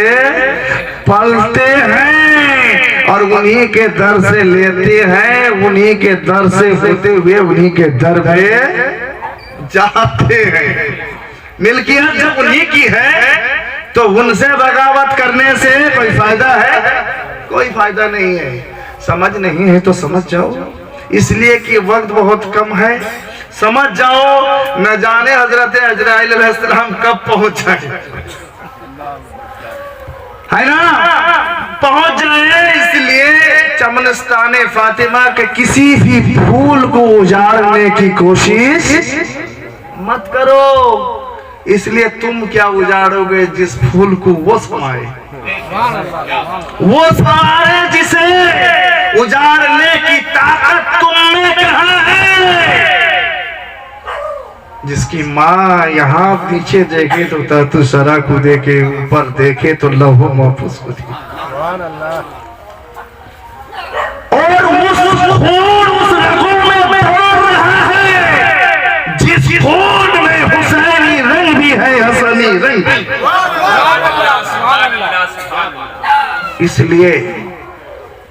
पलते हैं और उन्हीं के दर से लेते हैं, उन्हीं के दर से होते हुए उन्हीं के दर पे जाते हैं। मिल्कियत जब उन्हीं की है तो उनसे बगावत करने से कोई फायदा है? कोई फायदा नहीं है। समझ नहीं है तो समझ जाओ, इसलिए कि वक्त बहुत कम है, समझ जाओ। न जाने हजरत अजराइल अलैहिस्सलाम कब पहुंच जाए, है ना, पहुंच जाए। इसलिए चमनस्ताने फातिमा के किसी भी फूल को उजाड़ने की कोशिश मत करो, इसलिए तुम क्या उजाड़ोगे जिस फूल को वो समाए, वो समाए जिसे उजाड़ने की ताकत तुम में कहां है। जिसकी माँ यहाँ पीछे देखे तो तहतु सरा को देखे, ऊपर देखे तो लौह महफूज को देखे, और उस खून उस रगों में दौड़ रहा है जिस खून में हुसैनी रंग भी है, हसनी रंग। इसलिए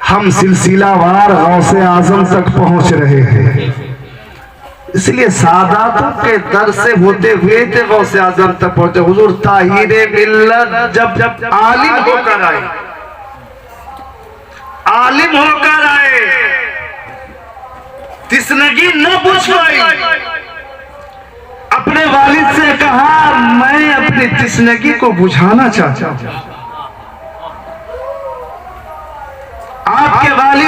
हम सिलसिलावार गौसे आजम तक पहुंच रहे हैं। इसलिए सादातों के दर से होते हुए थे गौसे आजम तक पहुंचे। हुजूर ताहिरे मिल्लत जब आलिम होकर आए, आलिम होकर आए, तिस्नगी न पूछ पाई, अपने वालिद से कहा मैं अपनी तिस्नगी को बुझाना चाहता हूं। आपके वालिद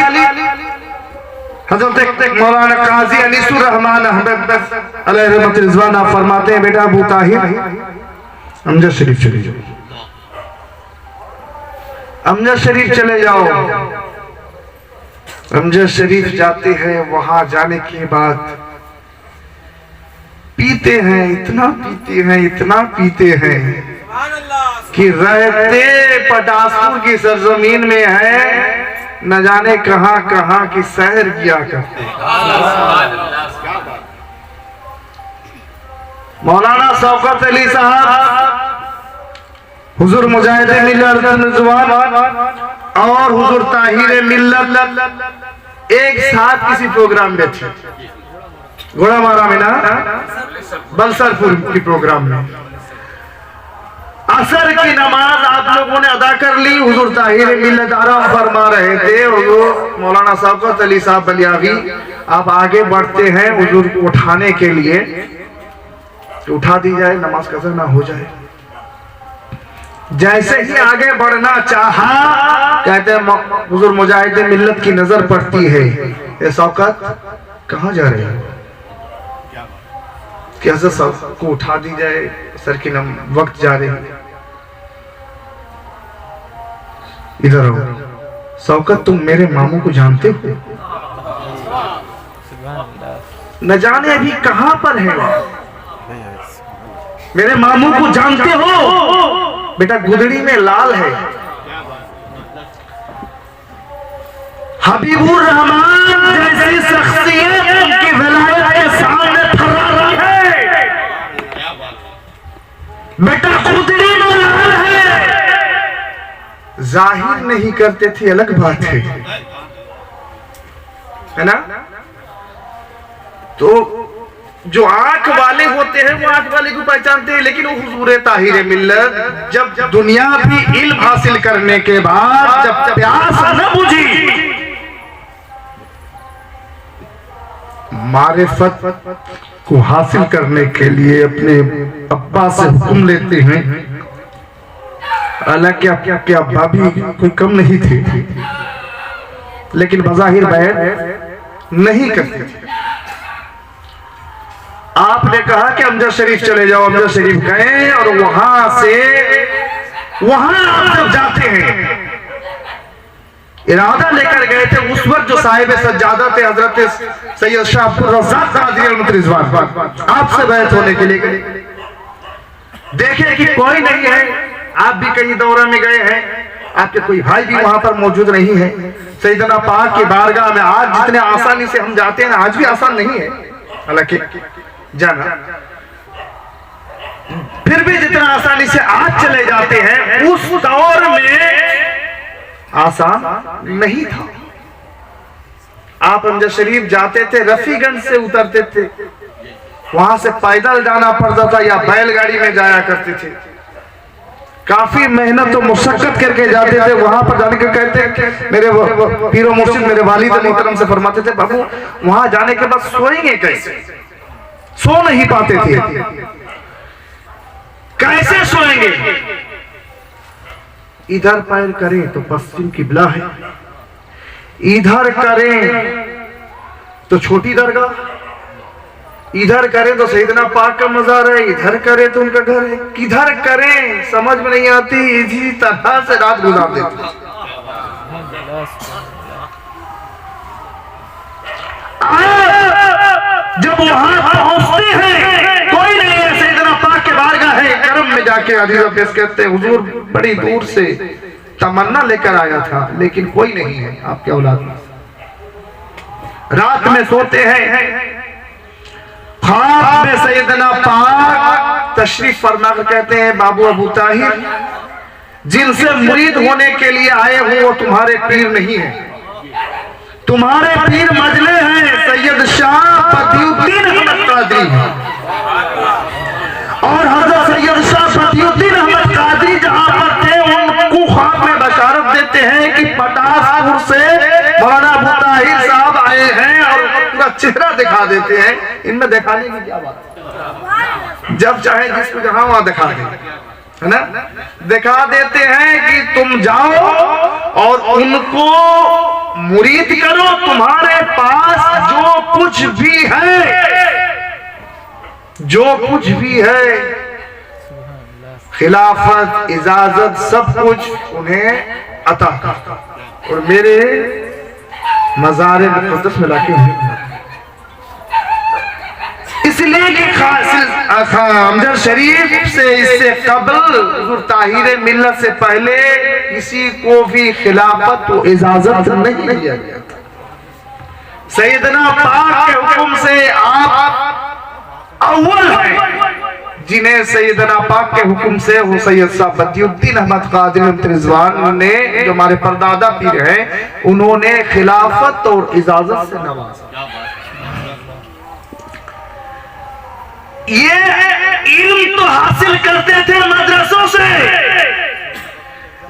हज़रत मौलाना काजी अनीसुर रहमान अहमद अलैहि रहमत रिज़वान आप फरमाते हैं, बेटा अबू ताहिर अमजद शरीफ चले जाओ, अमजद शरीफ चले जाओ। अमजद शरीफ जाते हैं, वहां जाने के बाद पीते हैं, इतना पीते हैं कि रहते पटासपुर की सरजमीन में है, न जाने कहां कहां की सैर किया करते। मौलाना शौकत अली साहब, हुजूर मुजाहिद मिल्लत रिजवान और हुजूर ताहिर मिल्लत एक साथ किसी प्रोग्राम में थे, घोड़ामारा में ना, बलसरपुर की प्रोग्राम में। असर की नमाज आप लोगों ने अदा कर ली, हुजूर ताहिर मिल्लत आराम फरमा रहे थे। हुजूर मौलाना शौकत अली साहब बलियावी आप आगे बढ़ते हैं हुजूर को उठाने के लिए, उठा दी जाए, नमाज कज़ा ना हो जाए। जैसे ही आगे बढ़ना चाहा, कहते हैं हुजूर मुजाहिद मिल्लत की नजर पड़ती है, ए शौकत कहां जा रहे हैं, कैसे सबको उठा दी जाए, सर की वक्त जा रहे हैं, इधर आओ। शौकत तुम मेरे मामू को जानते हो? न जाने अभी कहां पर है, मेरे मामू को जानते हो? बेटा गुदड़ी में लाल है, हबीबुर रहमान जैसी शख्सियत उनकी विलायत के सामने फर्रा है। बेटा गुदड़ी में लाल है, जाहिर नहीं करते थे, अलग बात है ना। तो जो आंख वाले होते हैं वो आंख वाले को पहचानते हैं, लेकिन वो हुजूर ताहिर मिल्लत जब दुनिया भी इल्म हासिल करने के बाद जब प्यास न बुझी, मारिफत को हासिल करने के लिए अपने अब्बा से हुक्म लेते हैं। हालांकि आपके अब्बा भी कोई कम नहीं थे, लेकिन बज़ाहिर बैठ नहीं करते थे। आपने कहा कि अमजद शरीफ चले जाओ, अमजद शरीफ गए और वहां आप जब जाते हैं, इरादा लेकर गए थे, उस वक्त जो साहिब सज्जादा थे हजरत सैयद शाह अब्दुल रज़्ज़ाक़ क़ादरी अल-मुतरिज़वान, आपसे बैत होने के लिए गए। देखे कि कोई नहीं है, आप भी कहीं दौरा में गए हैं, आपके कोई भाई भी वहां पर मौजूद नहीं है। सैयदना पाक की बारगाह में आज जितने आसानी से हम जाते हैं, आज भी आसान नहीं है, हालांकि जाना फिर भी जितना आसानी से आज चले जाते हैं, उस दौर में आसान नहीं था। आप अमजद शरीफ जाते थे, रफीगंज से उतरते थे, वहां से पैदल जाना पड़ता था या बैलगाड़ी में जाया करते थे। काफी मेहनत और मुशक्कत करके जाते थे। वहां पर जाने के कहते मेरे पीरो मुर्शिद मेरे वालिद मोहतरम से फरमाते थे, बाबू वहां जाने के बाद सोएंगे कैसे? सो नहीं पाते थे, कैसे सोएंगे? इधर पैर करें तो पश्चिम किबला है, इधर करें तो छोटी दरगाह, इधर करें तो सैयदना पाक का मज़ार है, इधर करें तो उनका घर है। किधर करें समझ में नहीं आती, इसी तरह से रात गुजार देते। जब वहां पहुंचते हैं, कोई नहीं है, सैयदना पाक के बारगाह है, करम में जाके अजीज़ पेश कहते हैं, हुजूर बड़ी दूर से तमन्ना लेकर आया था, लेकिन कोई नहीं है आपके औलाद में। रात में सोते हैं, ख्वाब में सैयदना पाक तशरीफ फरमा कर कहते हैं, बाबू अबू ताहिर, जिनसे मुरीद होने के लिए आए हो वो तुम्हारे पीर नहीं है, तुम्हारे पीर मजले हैं सैयद शाह बदियुद्दीन अहमद कादरी और हजरत सैयद शाह बदियुद्दीन अहमद कादरी जहां पर थे, उनको ख्वाब में बशारत देते हैं कि पटासपुर से मौलाना अबू ताहिर साहब आए हैं और पूरा चेहरा दिखा देते हैं। इनमें दिखाने की क्या बात है, जब चाहे जिसको जहां वहां दिखा दे, है ना, दिखा देते हैं कि तुम जाओ और उनको मुरीद करो, तुम्हारे पास जो कुछ भी है खिलाफत इजाजत सब कुछ उन्हें अता कर। और मज़ार मुक़द्दस में लाके इसलिए कि अमजद शरीफ से इससे कबल ताहिर मिल्लत से पहले किसी को भी खिलाफत को इजाजत नहीं दिया गया था। सैयदना पाक के हुक्म से आप अव्वल हैं जिन्हें सैयदना पाक के हुक्म से वो सैयद साहब बदियुद्दीन अहमद कादिर रिजवान ने, जो हमारे परदादा पीर हैं, उन्होंने खिलाफत और इजाजत से नवाजा। ये इल्म तो हासिल करते थे मदरसों से,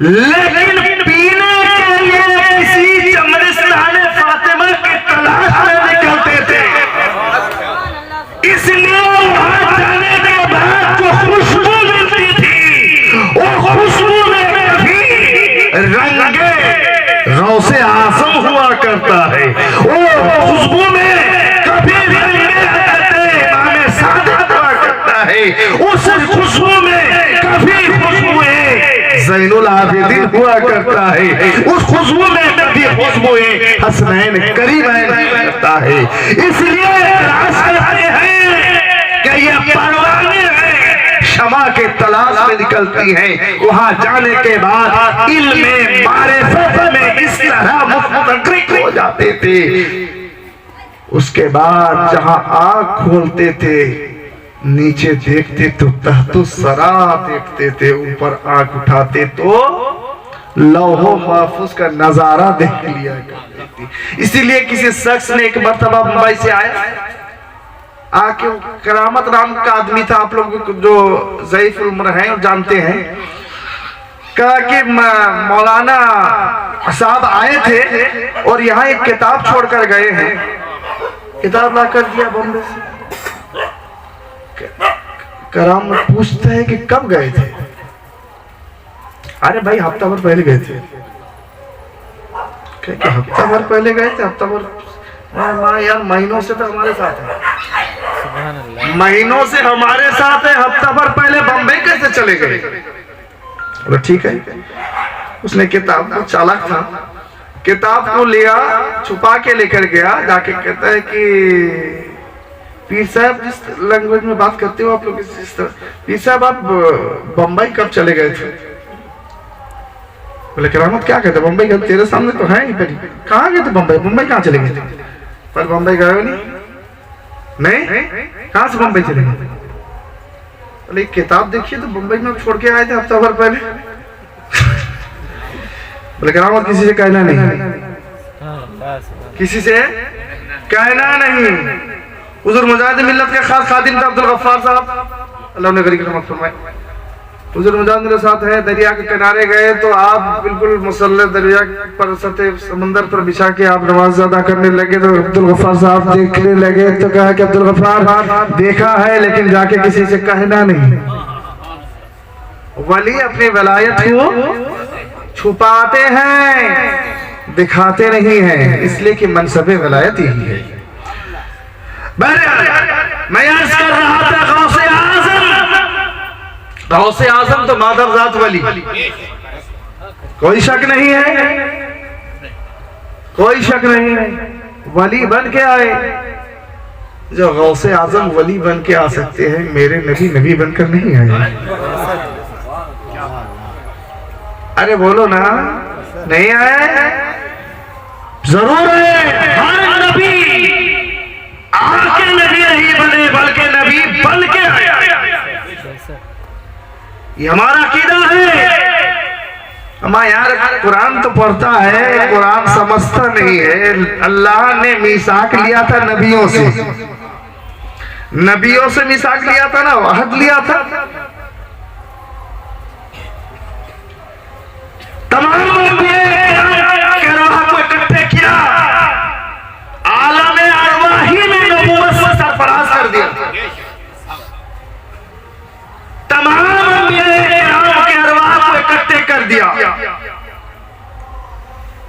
लेकिन पीने के लिए किसी चमरिस्तान फातिमा की तलाश में निकलते थे। इसलिए वहां जाने के बाद जो खुशबू मिलती थी, वो खुशबू में कभी रंगे रौसे आसम हुआ करता है, वो खुशबू में कभी रंगे उस खुशबू में कभी खुशबुए ज़ैनुल आबिदीन हुआ करता है, उस खुशबू में कभी खुशबुए हसनैन करीमैन करता है। इसलिए तलाश करते हैं कि ये परवाने हैं, शमा के तलाश में निकलती हैं। वहां जाने के बाद इल्म मारिफत में इस तरह मुस्तक़रिक हो जाते थे। उसके बाद जहां आँख खोलते थे, नीचे देखते तो तहतो सरा देखते थे, ऊपर आंख उठाते तो लौहो महफूज का नजारा देख लिया करते थे। इसीलिए किसी शख्स ने एक मर्तबा मुंबई से आया, आके करामत नाम का आदमी था, आप लोग जो ज़ईफ़ उम्र हैं और जानते हैं, कहा कि मौलाना साहब आए थे और यहाँ एक किताब छोड़कर गए हैं। किताब ला कर दिया बॉम्बे से। कराम पूछता है कि कब गए थे? अरे भाई हफ्ता भर पहले गए थे। कि हफ्ता भर पहले गए थे? हफ्ता भर यार महीनों से तो हमारे साथ है, महीनों से हमारे साथ है, हफ्ता भर पहले बम्बई कैसे चले गए? बोला ठीक है। उसने किताब को, चालाक था, किताब को लिया, छुपा के लेकर गया, जाके कहता है कि पीर साहब जिस लैंग्वेज में बात करते हो आप लोग, पीर साहब आप बम्बई कब चले गए थे? बोले करामत क्या कहते, बम्बई गए? तेरे सामने तो है ही पर, कहाँ गए थे बम्बई? बम्बई कहाँ चले गए थे? पर बम्बई गए हो नहीं? कहाँ से बम्बई चले गए? बोले किताब देखिए तो बम्बई में छोड़ के आए थे हफ्ता भर पहले। बोले करामत किसी से कहना नहीं, किसी से कहना नहीं। हुज़ूर मुजाहिद मिल्लत के खास खादिम थे अब्दुल गफ्फार साहब, अल्लाह ने गरीब रहमत फरमाए। हुज़ूर मुजाहिद मेरे साथ है, दरिया के किनारे गए तो आप बिल्कुल मुसल्ले दरिया पर सतह समंदर पर बिछा के आप नमाज अदा करने लगे तो अब्दुल गफ्फार साहब देखने लगे तो कहा कि अब्दुल गफ्फार देखा है लेकिन जाके किसी से कहना नहीं। वली अपनी वलायत को छुपाते हैं, दिखाते नहीं हैं, इसलिए कि मनसबे वलायत ही है। मैं अर्ज कर रहा था गौसे आज़म, गौसे आज़म तो मादरजात वली, कोई शक नहीं है, कोई शक नहीं है। वली बन के आए, जो गौसे आज़म वली बन के आ सकते हैं, मेरे नबी नबी बनकर नहीं आए। अरे बोलो ना, नहीं आए? जरूर है। हर नबी आके नबी नहीं बने बल्कि नबी बन के आया, ये हमारा अकीदा है। हमारा यार कुरान तो पढ़ता है, कुरान समझता नहीं है। अल्लाह ने मीसाक लिया था नबियों से, नबियों से मीसाक लिया था ना, वहद लिया था। तमाम को इकट्ठे किया, आलम अरवाही में नबूवत से सरफराज कर दिया। तमाम के अरवाह को इकट्ठे कर दिया।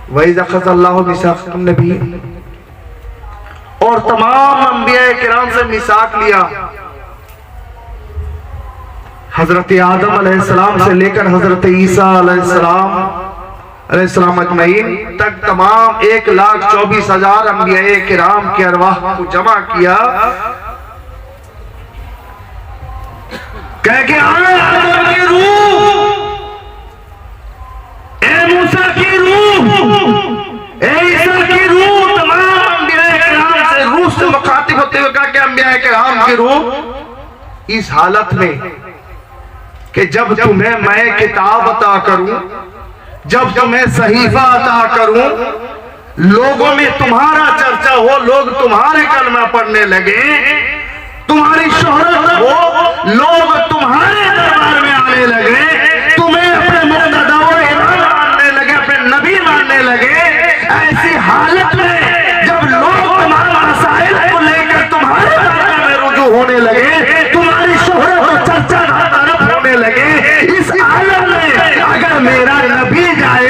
वही ज़ख़ज़ल्लाहु मिसाक़न नबी, और तमाम अंबिया किराम से मिसाक लिया। हजरत आदम अलैहिस्सलाम से लेकर हजरत ईसा अलैहिस्सलाम अलैहिस्सलाम अजमईन तक तमाम 1,24,000 अंबियाए किराम के अरवाह को जमा किया। कह के आदम की रूह, ए मूसा की रूह, ए ईसा की रूह, तमाम अंबियाए किराम से रूह से मुखातिब होते हुए कहा कि अंबियाए किराम की रूह इस हालत में कि जब तुम्हें मैं किताब अता करूं, जब तुम्हें सहीफा अता करूं, लोगों में तुम्हारा चर्चा हो, लोग तुम्हारे कलमा पढ़ने लगे, तुम्हारी शोहरत हो, लोग तुम्हारे दरबार में आने लगे, तुम्हें अपने मुक़्तदा व इमाम मानने लगे, अपने नबी मानने लगे, ऐसी हालत में जब लोग तुम्हारे मसाइल को लेकर तुम्हारे दरबार में रुजू होने लगे, तुम्हारी शोहरत और चर्चा होने लगे, इस आलम में अगर मेरा नबी जाए,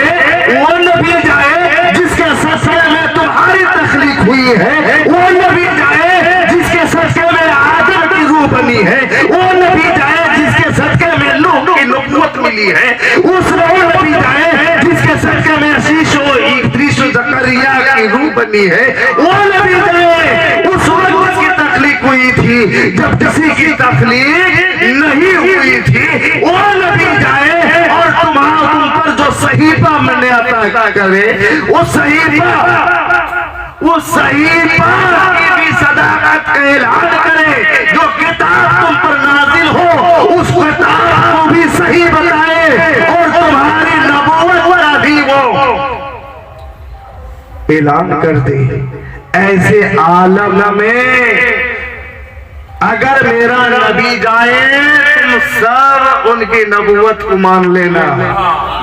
वो नबी जाए जिसके सदक़े में तुम्हारी तख्लीक हुई है, वो नबी जाए जिसके सदक़े में आदम की रूह बनी है, वो नबी जाए जिसके सदक़े में नूह की नबूवत मिली है, उस नबी जाए जिसके सदक़े में अशीश इद्रीस ज़करिया की रूह बनी है, वो नबी जाए उस वक्त की तख्लीक हुई थी जब किसी की तख्लीक नहीं हुई थी, वो नबी जाए और तुम पर जो सहीफा मैंने अता करे, वो सहीफा की भी सदाकत का ऐलान करे, जो किताब तुम पर नाजिल हो उस किताब को भी सही बताए और तुम्हारी नबूवत का भी वो ऐलान कर दे। ऐसे आलम में अगर मेरा नबी जाए, तुम सब उनकी नबूवत को मान लेना।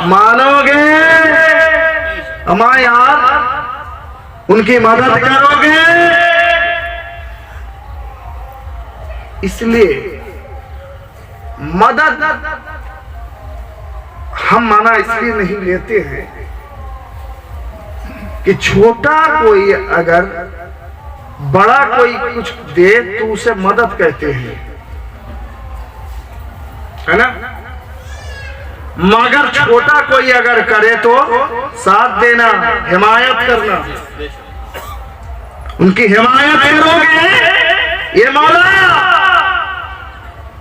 मानोगे? हमारे यार उनकी मदद करोगे? इसलिए मदद हम माना इसलिए नहीं लेते हैं कि छोटा कोई अगर बड़ा कोई कुछ दे तो उसे मदद कहते हैं, है ना? मगर छोटा कोई अगर करे तो साथ देना, हिमायत करना, उनकी हिमायत करोगे। ये मौला,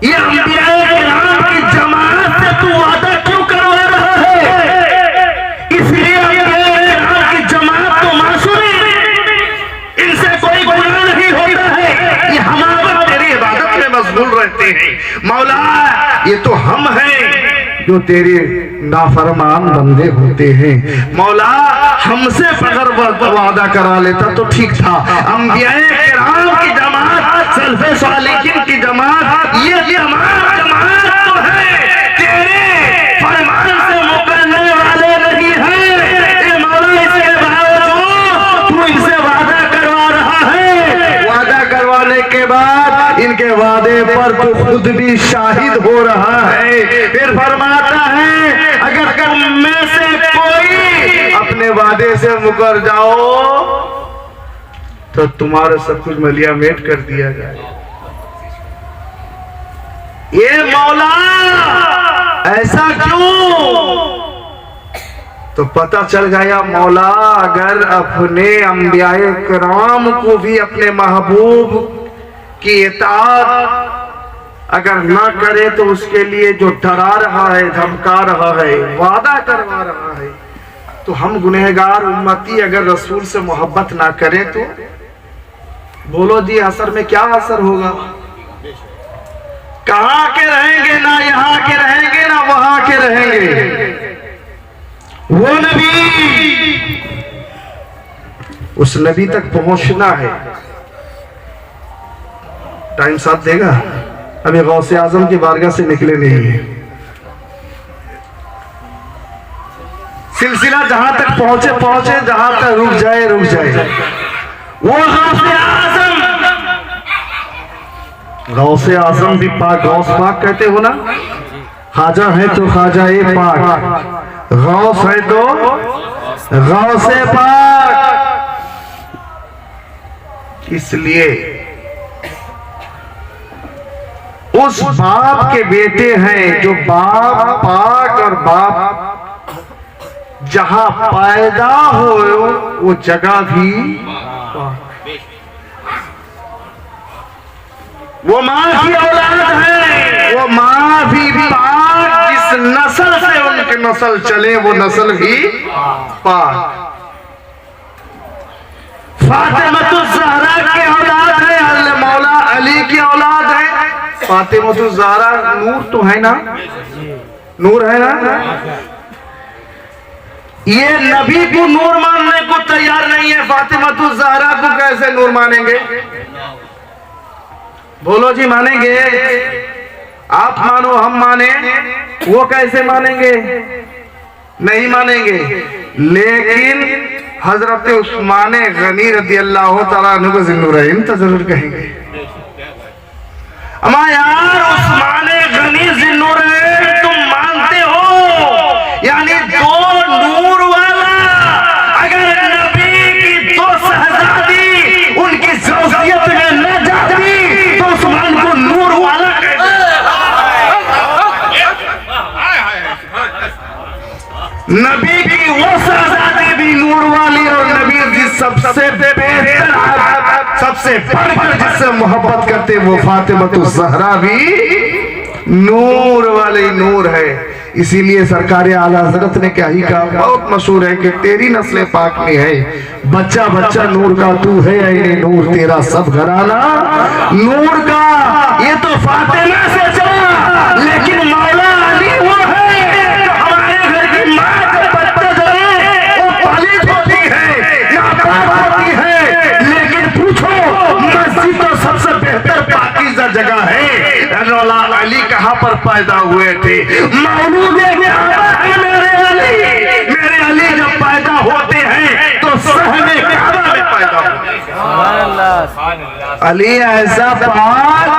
ये अंबियाए किराम की जमात से तू वादा क्यों करवा रहा है? इसलिए अंबियाए किराम की जमात तो मासूम, इनसे कोई गुनाह नहीं होता है, ये हमारा तेरी इबादत में मशगूल रहते हैं। मौला, ये तो हम हैं जो तेरे नाफरमान बंदे होते हैं। मौला, हमसे अगर वादा करा लेता तो ठीक था। अंबियाए किराम की जमात, सल्फ़े सालिकीन की जमात, ये जमात तो है, तेरे फरमान से मुकरने वाले नहीं है। मौला, इसके बावजूद तू इनसे वादा करवा रहा है। वादा करवाने के बाद इनके वादे पर तू खुद भी शाहिद हो रहा है। फिर फरमाता है, अगर तुम में से कोई अपने वादे से मुकर जाओ तो तुम्हारा सब कुछ मलिया मेट कर दिया जाए। ये मौला ऐसा क्यों? तो पता चल गया मौला अगर अपने अंबियाए किराम को भी अपने महबूब की इताअत अगर ना करे तो उसके लिए जो डरा रहा है, धमका रहा है, वादा करवा रहा है, तो हम गुनहगार उम्मती अगर रसूल से मोहब्बत ना करें तो बोलो जी असर में क्या असर होगा? कहां के रहेंगे, ना यहां के रहेंगे ना वहां के रहेंगे। वो नबी, उस नबी तक पहुंचना है। टाइम साथ देगा? अभी गौसे आजम की बारगाह से निकले नहीं है। सिलसिला जहां तक पहुंचे, जहां तक रुक जाए। वो गौसे आजम भी पाक, गौस पाक कहते हो ना। खाजा है तो खाजा ए पाक, गौस है तो गौसे पाक। इसलिए उस बाप के बेटे हैं जो बाप पाक और बाप जहां पैदा हो वो जगह भी वो माँ की औलाद है, वो माँ भी पाक, जिस नस्ल से उनके नस्ल चले वो नस्ल भी पाक। फातिमा-तुज़-ज़हरा की औलाद है, अल्लाह मौला अली की औलाद है। फातिमा-तुज़-ज़हरा नूर तो है ना, नूर है ना। ये नबी को नूर मानने को तैयार नहीं है, फातिमा-तुज़-ज़हरा को कैसे नूर मानेंगे? बोलो जी, मानेंगे? आप मानो हम माने, वो कैसे मानेंगे? नहीं मानेंगे। लेकिन हजरत उस्मान गनी रज़ी अल्लाह तआला अन्हु को ज़िन्नूरैन तो जरूर कहेंगे। अमा यार, उस्मान गनी ज़िन्नूरैन तुम मानते हो, यानी दो नूर वाला, अगर नबी की दो शहजादी उनकी ज़ौजियत में न जाती तो उस्मान को नूर वाला कहते। नबी की वो शहजादी भी नूर वाली, और नबी जी सबसे बेहतर, सबसे बढ़कर जिससे मोहब्बत करते वो फातिमा-तुज़-ज़हरा भी नूर वाली नूर है। इसीलिए सरकार आला हजरत ने क्या ही कहा, बहुत मशहूर है कि तेरी नस्ल पाक में है बच्चा बच्चा नूर का, तू है ऐने नूर, तेरा सब घराना नूर का। ये तो फातिमा से चला, लेकिन मौला अली वो है हमारे घर की माँ जब बच्चा जन्मे वो पलित होती है, नापाक होती है, लेकिन पूछो मस्जिद तो सबसे बेहतर पाकीज़ा जगह है। मौला अली कहाँ पर पैदा हुए थे? मौलूद है मेरे अली। मेरे अली जब पैदा होते हैं तो सहने काबा में पैदा होते हैं। अली ऐसा पाक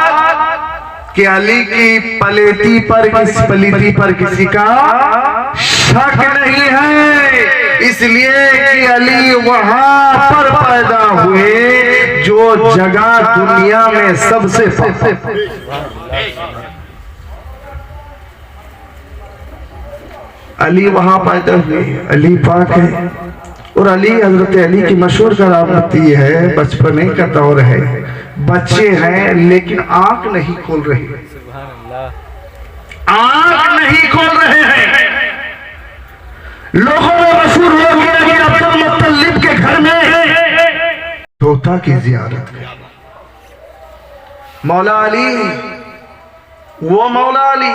कि अली की पलेती पर किसी का शक नहीं है, इसलिए कि अली वहां पर पैदा हुए जो जगह दुनिया में सबसे अली वहां पैदा हुए, अली पाक है। और अली, हजरत अली की मशहूर करामत ये है, बचपने का दौर है, बच्चे हैं लेकिन आंख नहीं खोल रहे, आंख नहीं खोल रहे हैं। लोगों में मशहूर हो गया कि अब्दुल मुत्तलिब के घर में तोता की जियारत है। मौला अली, वो मौला अली,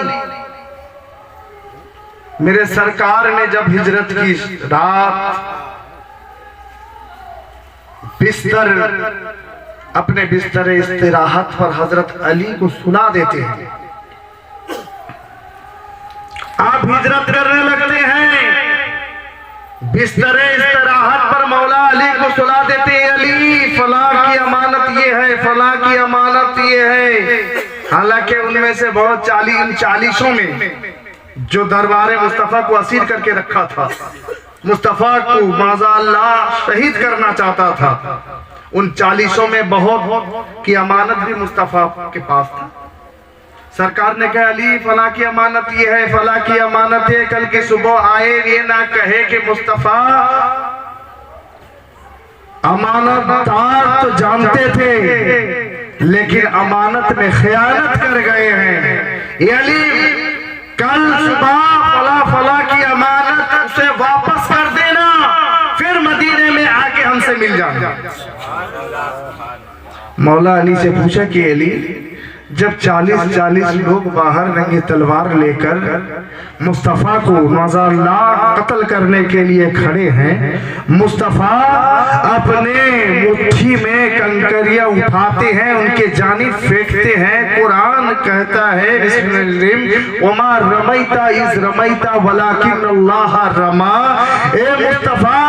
मेरे सरकार ने जब हिजरत की रात बिस्तर, अपने बिस्तर इस्तिराहत पर हजरत अली को सुला देते हैं। आप हिजरत करने लगते हैं, बिस्तर इस्तिराहत पर मौला अली को सुला देते हैं। अली, फला की अमानत ये है, फला की अमानत ये है। हालांकि उनमें से बहुत 40 में जो दरबार मुस्तफा को असीर करके रखा था, मुस्तफा को माज़अल्लाह शहीद करना चाहता था, उन 40 में बहुत की अमानत भी मुस्तफा के पास था। सरकार ने कहा, अली फला की अमानत ये है, फला की अमानत है, कल की सुबह आए ये ना कहे कि मुस्तफा अमानतदार तो जानते थे लेकिन अमानत में खयानत कर गए हैं। ये अली, कल सुबह फला फला की अमानत उसे वापस कर देना, फिर मदीने में आके हमसे मिल जाना। मौला अली से पूछा कि अली, जब 40 लोग बाहर नंगे तलवार लेकर मुस्तफा को माज़अल्लाह कत्ल करने के लिए खड़े हैं, मुस्तफा अपने मुट्ठी में कंकरियां उठाते हैं, उनके जानिब फेंकते हैं। कुरान कहता है, बिस्मिल्लाह वमा रमैता इज़ रमैता वलाकिन अल्लाह रमा। ए मुस्तफा,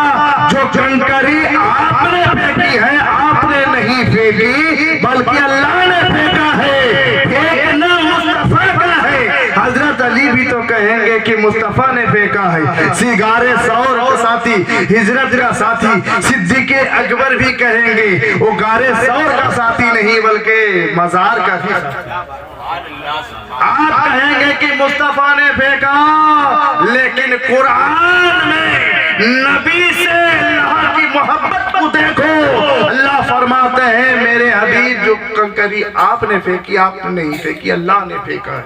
जो कंकरी आपने फेंकी है, आपने नहीं फेंकी बल्कि अल्लाह ने फेंका है। फेंकना मुस्तफा का है। हजरत अली भी तो कहेंगे कि मुस्तफा ने फेंका है। सिगारे सौर का साथी, हिजरत का साथी सिद्दीक़ अकबर भी कहेंगे वो गारे सौर का साथी नहीं बल्कि मजार का भी साथी। आप कहेंगे कि मुस्तफा ने फेंका, लेकिन कुरान में नबी से अल्लाह की मोहब्बत को देखो। अल्लाह फरमाते हैं मेरे हबीब जो कंकरी आपने फेंकी, आपने नहीं फेंकी, अल्लाह ने फेंका है।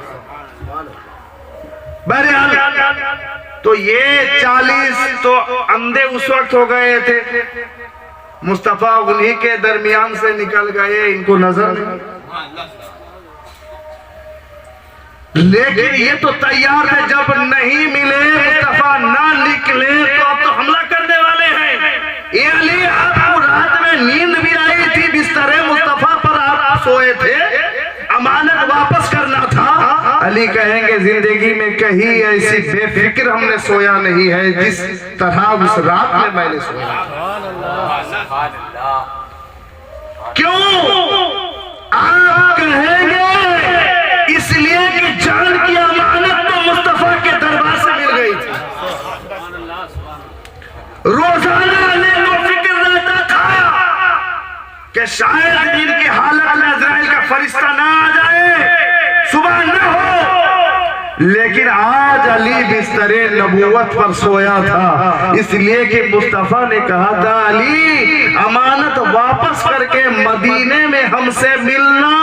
बहरहाल तो ये 40 तो अंधे उस वक्त हो गए थे, मुस्तफा उन्हीं के दरमियान से निकल गए, इनको नजर नहीं। लेकिन ये तो तैयार थे, जब नहीं मिले मुस्तफा ना निकले तो अब तो हमला करने वाले हैं। ये अली आपको रात में नींद भी आई थी, बिस्तरे मुस्तफा पर आप सोए थे, अमानत वापस करना था। अली कहेंगे जिंदगी में कहीं ऐसी बेफिक्र हमने सोया नहीं है जिस तरह उस रात में मैंने सोया। क्यों आप कहेंगे? इसलिए कि जान की अमानत तो मुस्तफा के दरबार से मिल गई थी। रोजाना अली को फिक्र रहता था कि शायद इनकी हालत में इज़राइल का फरिश्ता ना आ जाए, सुबह न हो। लेकिन आज अली बिस्तरे नबूवत पर सोया था, इसलिए कि मुस्तफा ने कहा था अली अमानत वापस करके मदीने में हमसे मिलना।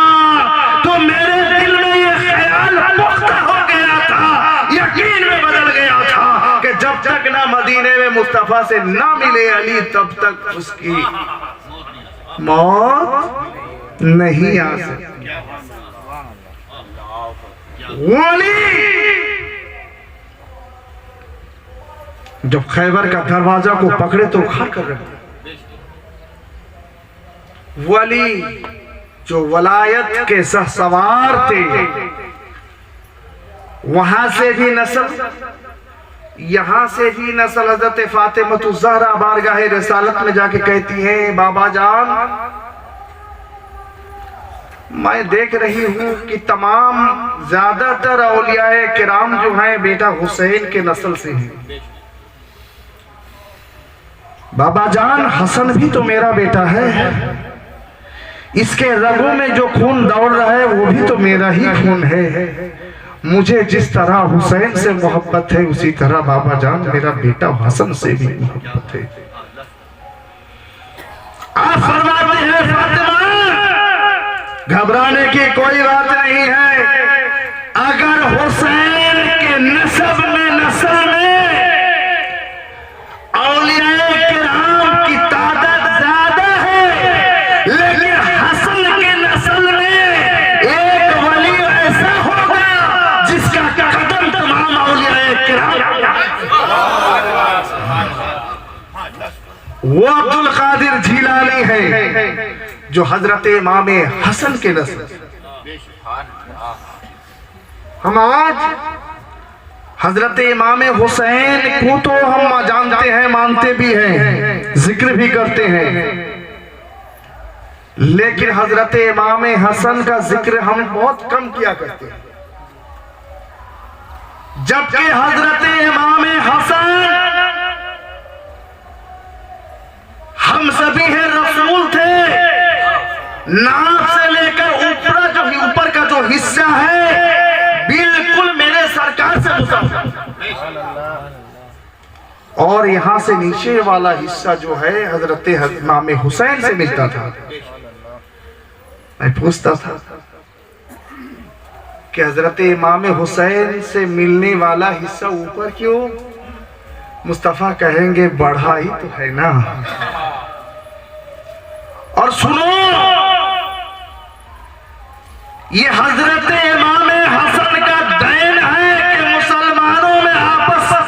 तो मेरे दिल में ये ख्याल पुख्ता हो गया था, यकीन में बदल गया था कि जब तक ना मदीने में मुस्तफा से ना मिले अली, तब तक उसकी मौत नहीं आ सकती। जब खैबर का दरवाजा को पकड़े तो उखाड़ कर रहे थे। वली जो वलायत के सवार थे, वहां से भी नस्ल, यहां से भी नस्ल। हजरत फातिमा ज़हरा बारगाह रिसालत में जाके कहती हैं बाबा जान मैं देख रही हूं कि तमाम ज्यादातर औलियाए किराम जो हैं बेटा हुसैन के नस्ल से हैं। बाबा जान हसन भी तो मेरा बेटा है, इसके रगों में जो खून दौड़ रहा है वो भी तो मेरा ही खून है। मुझे जिस तरह हुसैन से मोहब्बत है उसी तरह बाबा जान मेरा बेटा हसन से भी मोहब्बत है। आप फरमाते हैं फातिमा घबराने की कोई बात नहीं है, अगर हुसैन के नस्ब में नस्ल में औलियाए किराम की तादाद ज्यादा है, लेकिन हसन के नस्ल में एक वली ऐसा होगा जिसका कदम तमाम औलियाए किराम, वो अब्दुल कादिर जिलानी है जो हजरत इमाम हसन के नस्ल। हम आज हजरत इमाम हुसैन को तो हम जानते हैं, मानते भी हैं, जिक्र भी करते हैं, लेकिन हजरत इमाम हसन का जिक्र हम बहुत कम किया करते हैं। जबकि हजरत इमाम हसन हम सभी हैं, रसूल थे। नाक से लेकर ऊपर का जो हिस्सा है बिल्कुल मेरे सरकार से मुसाफिर, और यहां से नीचे वाला हिस्सा जो है हजरत इमाम हुसैन से मिलता था। मैं पूछता था कि हजरत इमाम हुसैन से मिलने वाला हिस्सा ऊपर क्यों? मुस्तफा कहेंगे बढ़ा ही तो है ना। और सुनो, ये हजरत इमाम हसन का देन है कि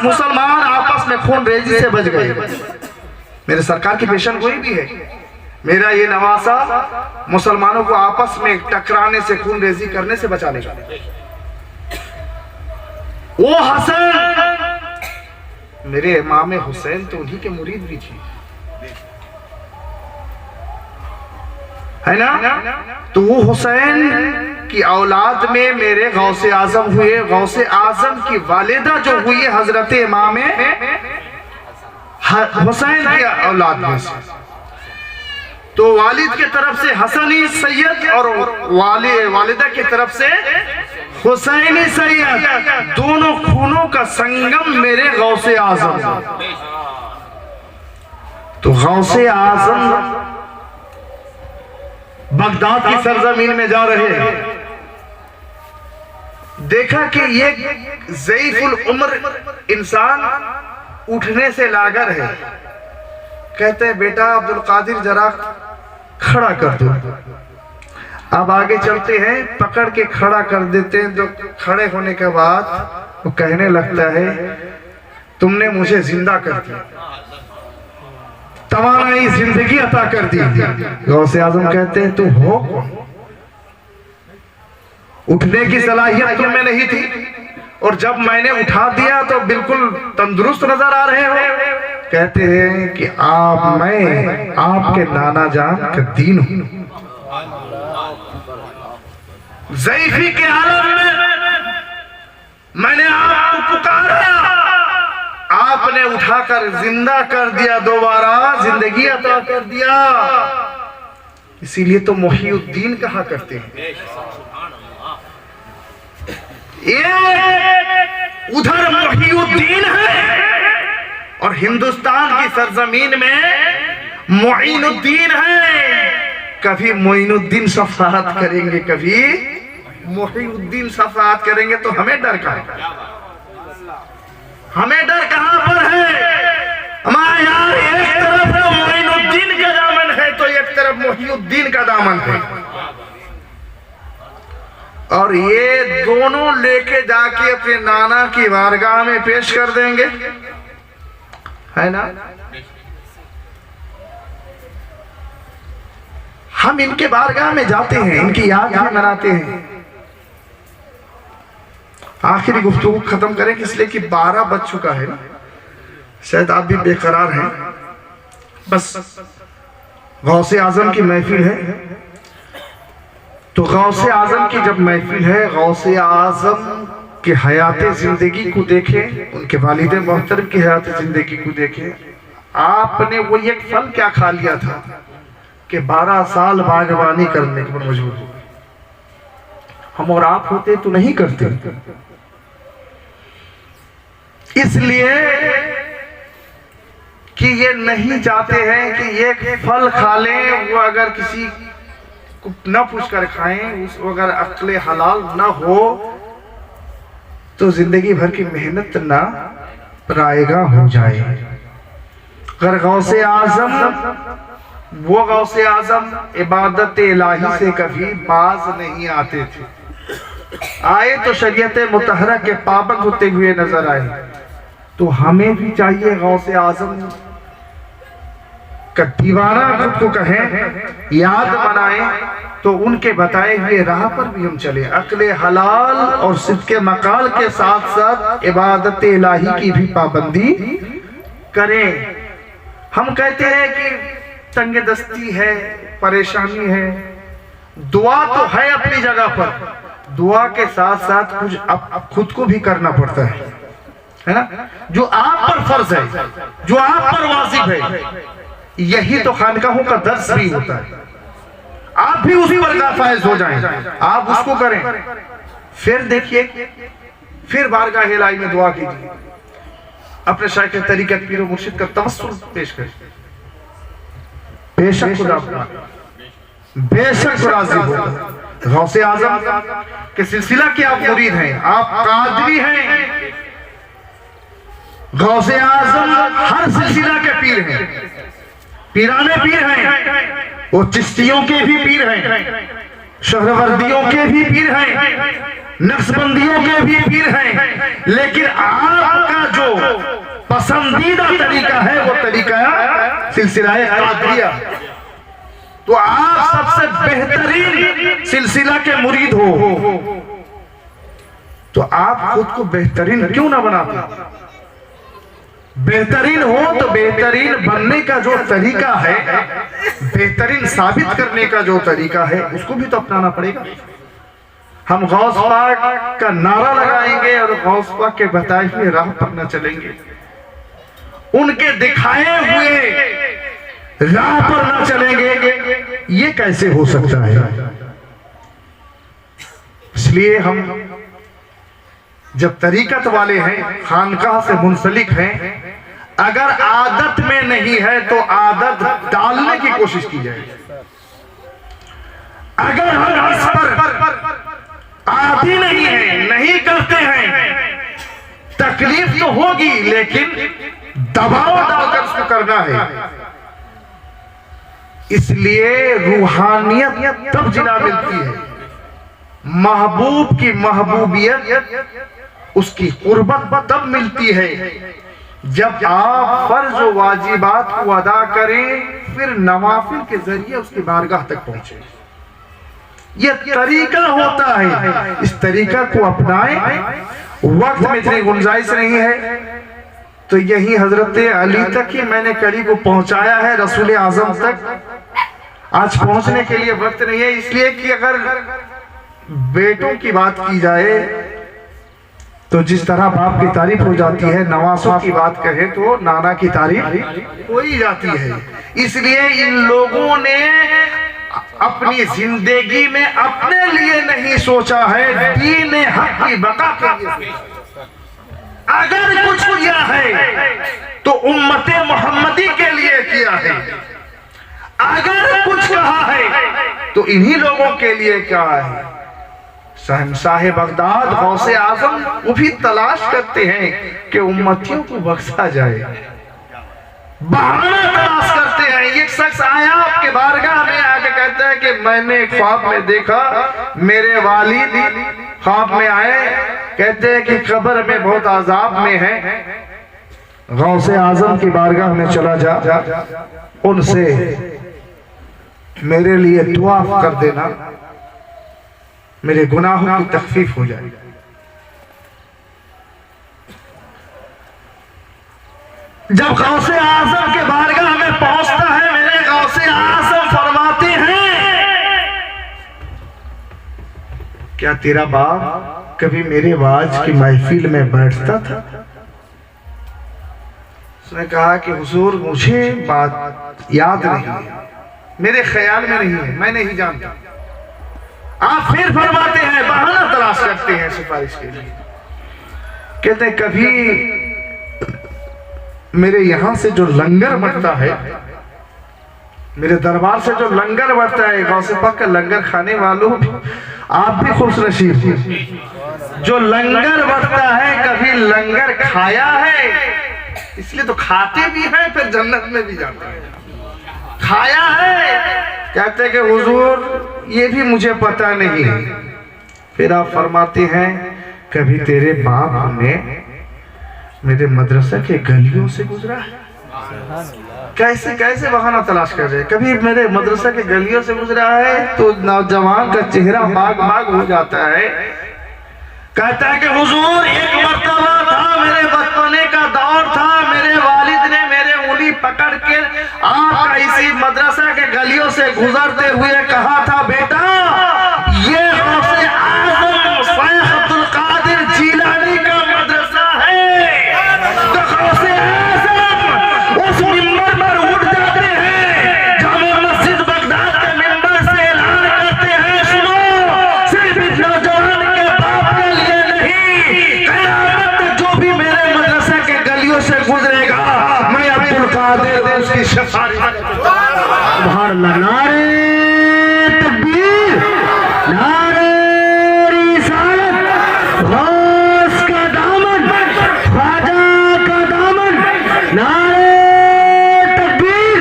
मुसलमान आपस में खून रेजी से बच गए। मेरे सरकार की पेशन गोई भी है, मेरा ये नवासा मुसलमानों को आपस में टकराने से, खून रेजी करने से बचाने का। वो हसन मेरे इमाम हुसैन तो उन्हीं के मुरीद भी थी, है ना। तो वो हुसैन की औलाद में मेरे गौसे आजम हुए। गौसे आजम की वालिदा जो हुई हजरत इमाम हुसैन की औलाद में से, तो वालिद की तरफ से हसनी सैयद और वालिदा की तरफ से हुसैनी सैयद, दोनों खूनों का संगम मेरे गौसे आजम। तो गौसे आजम बगदाद की सरजमीन में जा रहे हैं, देखा कि ये ज़ईफुल उम्र इंसान उठने से लागर है। कहते हैं बेटा अब्दुल कादिर जरा खड़ा कर दो। अब आगे चलते हैं, पकड़ के खड़ा कर देते हैं। तो खड़े होने के बाद वो कहने लगता है तुमने मुझे जिंदा कर दिया, तवानाई जिंदगी अता कर दी। गौसे आजम कहते हैं तू हो कौन? उठने की सलाहियत तुम्हें नहीं थी, और जब मैंने उठा दिया तो बिल्कुल तंदुरुस्त नजर आ रहे हो। कहते हैं कि मैं आपके नाना जान का दीन हूं। ज़ईफी के आलम में मैंने आपको पुकारा, आपने उठाकर जिंदा कर दिया, दोबारा जिंदगी अता कर दिया। इसीलिए तो मोहिउद्दीन कहा करते हैं। ये उधर मोहिउद्दीन है और हिंदुस्तान की सरजमीन में मोइनुद्दीन है। कभी मोइनुद्दीन सफारत करेंगे, कभी मोहिउद्दीन सफारत करेंगे। तो हमें डर कहां पर है? हमारे यार एक तरफ तो मोइनुद्दीन का दामन है तो एक तरफ मोहिउद्दीन का दामन है, और ये दोनों लेके जाके अपने नाना की बारगाह में पेश कर देंगे, है ना। हम इनके बारगाह में जाते हैं, इनकी याद भी मनाते हैं। आखिरी गुफ्तगू खत्म करें, इसलिए कि 12 बज चुका है ना, शायद आप भी बेकरार हैं। बस गौसे आजम की महफिल है, तो गौसे आजम की जब महफिल है, गौसे आजम के हयाते जिंदगी को देखें, उनके वालिद मोहतरम की हयाते जिंदगी को देखें। आपने वो एक फल क्या खा लिया था कि 12 साल बागवानी करने पर मजबूर हो। हम और आप होते तो नहीं करते। इसलिए कि ये नहीं चाहते हैं कि एक फल खा लें, वो अगर किसी को न पूछ कर खाएं, उस अगर अक्ले हलाल न हो तो जिंदगी भर की मेहनत ना रायगा हो जाए। अगर गौसे आजम, वो गौसे आजम इबादत इलाही से कभी बाज नहीं आते थे, आए तो शरीयत मुतहरा के पाबंद होते हुए नजर आए। तो हमें भी चाहिए गौसे आजम का दीवाना खुद को कहें, याद बनाएं, तो उनके बताए हुए राह पर भी हम चले। अक्ले हलाल और सिद्के मकाल के साथ साथ इबादत इलाही की भी पाबंदी करें। हम कहते हैं कि तंग दस्ती है, परेशानी है, दुआ तो है अपनी जगह पर, दुआ के साथ साथ कुछ अब खुद को भी करना पड़ता है ना। जो आप पर फर्ज है, जो आप पर वाजिब है, यही तो खानकाहों का दर्स भी होता है। आप भी उसी पर फायज हो जाएं, आप उसको करें। फिर देखिए, फिर बारगाह इलाही में दुआ कीजिए, अपने शायख तरीक़त पीर मुर्शिद का तवस्सुल पेश करें। बेशक खुदा बेशक राज़ी होगा। गौसे आजम के सिलसिला के आप मुरीद हैं, आप कादरी हैं। गौसे आजम हर सिलसिला के पीर हैं, पीराने पीर हैं, वो चिश्तियों के भी पीर हैं, शहरवर्दियों के भी पीर हैं, नक्शबंदियों के भी पीर हैं। लेकिन आपका जो पसंदीदा तरीका है वो तरीका सिलसिला कादरिया। तो आप सबसे बेहतरीन सिलसिला के मुरीद हो, तो आप खुद को बेहतरीन क्यों ना बनाते? बेहतरीन हो तो बेहतरीन बनने का जो तरीका है, बेहतरीन साबित करने का जो तरीका है, उसको भी तो अपनाना पड़ेगा। हम गौस पाक का नारा लगाएंगे और गौस पाक के बताए हुए राह पर न चलेंगे, उनके दिखाए हुए राह पर न चलेंगे, ये कैसे हो सकता है? इसलिए हम जब तरीकत वाले हैं, खानकाह से मुंसलिक हैं, अगर आदत में नहीं है तो आदत डालने की कोशिश की जाए। अगर हम इस पर आदी नहीं है, नहीं करते हैं, तकलीफ तो होगी लेकिन दबाव डालकर उसको करना है। इसलिए रूहानियत तब जिला मिलती है, महबूब की महबूबियत, उसकी कुर्बत तब मिलती है जब आप फर्ज व वाजिबात को अदा करें, फिर नवाफिल के जरिए उसकी बारगाह तक पहुंचे। यह तरीका होता है, इस तरीका को अपनाएं। वक्त में इतनी गुंजाइश नहीं है तो यही हजरत अली तक ही मैंने कड़ी को पहुंचाया है, रसूल आजम तक आज पहुंचने के लिए वक्त नहीं है। इसलिए कि अगर बेटों की बात की जाए तो जिस तरह बाप की तारीफ हो जाती है, नवासों की बात कहे तो नाना की तारीफ हो ही जाती है। इसलिए इन लोगों ने अपनी जिंदगी में अपने लिए नहीं सोचा है, दीन हक की बका के लिए। अगर कुछ किया है तो उम्मते मोहम्मदी के लिए किया है, अगर कुछ कहा है तो इन्हीं लोगों के लिए कहा है। शहंशाह बगदाद गौसे आजम वो भी तलाश करते हैं कि उम्मतियों को बख्शा जाए, बहाना तलाश करते हैं। एक शख्स आया आपके बारगाह में आके कहता है कि मैंने ख्वाब में देखा, मेरे वालिद ख्वाब में आए, कहते हैं कि कब्र में बहुत अजाब में है। गौसे आजम की बारगाह में चला जा, उनसे मेरे लिए दुआ कर देना, मेरे गुनाहों की तखफीफ हो जाए। जब गौसे आजम के बारगाह में पहुंचता है, मेरे गौसे आजम फरमाते हैं, क्या तेरा बाप कभी मेरे वाज की महफिल में बैठता था? उसने कहा कि हुजूर मुझे बात याद नहीं है, मेरे ख्याल में नहीं है, मैं नहीं जानता। आप फिर फरमाते हैं, बहाना तलाश करते हैं सिफारिश के लिए। कहते हैं कभी मेरे यहां से जो लंगर बढ़ता है, मेरे दरबार से जो लंगर बढ़ता है, गौसे पाक का लंगर खाने वालों आप भी खुश नसीब। जो लंगर बढ़ता है, कभी लंगर खाया है, इसलिए तो खाते भी हैं, फिर जन्नत में भी जाते हैं। खाया है, कहते हैं कि हुजूर ये भी मुझे पता नहीं। फिर आप फरमाते हैं कभी तेरे बाप ने मेरे मदरसा के गलियों से गुजरा है? कैसे कैसे बहाना तलाश कर रहे हैं। कभी मेरे मदरसा के गलियों से गुजरा है तो नौजवान का चेहरा बाग बाग हो जाता है। कहता है कि हुजूर एक मर्तबा था, मेरे बचपने का दौर था, मेरे वालिद ने मेरे उंगली पकड़ के आपका इसी मदरसा के गलियों से गुजरते हुए कहा था, बेटा ये गौसे आजम शेख अब्दुल कादिर जिलानी का मदरसा है। तो गौसे आजम उस मिंबर पर उठ जाते हैं, जामे मस्जिद बगदाद के मिंबर से ऐलान करते हैं, सुनो सिर्फ इस नौजवान के बाप के लिए नहीं, कयामत तक जो भी मेरे मदरसा के गलियों से गुजरेगा मैं अब्दुल कादिर उसकी सिफारिश। सुभान अल्लाह। नारे तकबीर, नारे रिसालत, गौस का दामन, ख्वाजा का दामन, नारे तकबीर,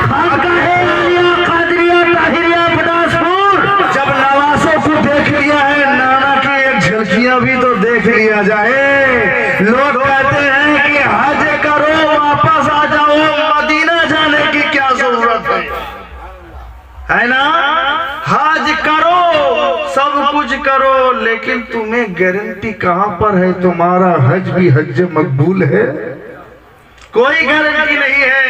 खानकाहे आलिया कादरिया ताहिरिया बिलासपुर। जब नवासों को देख लिया है, नाना की एक झलकियां भी तो देख लिया जाए। लोग कहते हैं कि हज करो वापस आ जाओ, मदीना जाने की क्या जरूरत है ना? हज करो, सब कुछ करो, लेकिन तुम्हें गारंटी कहां पर है तुम्हारा हज भी हज मकबूल है? कोई गारंटी नहीं है।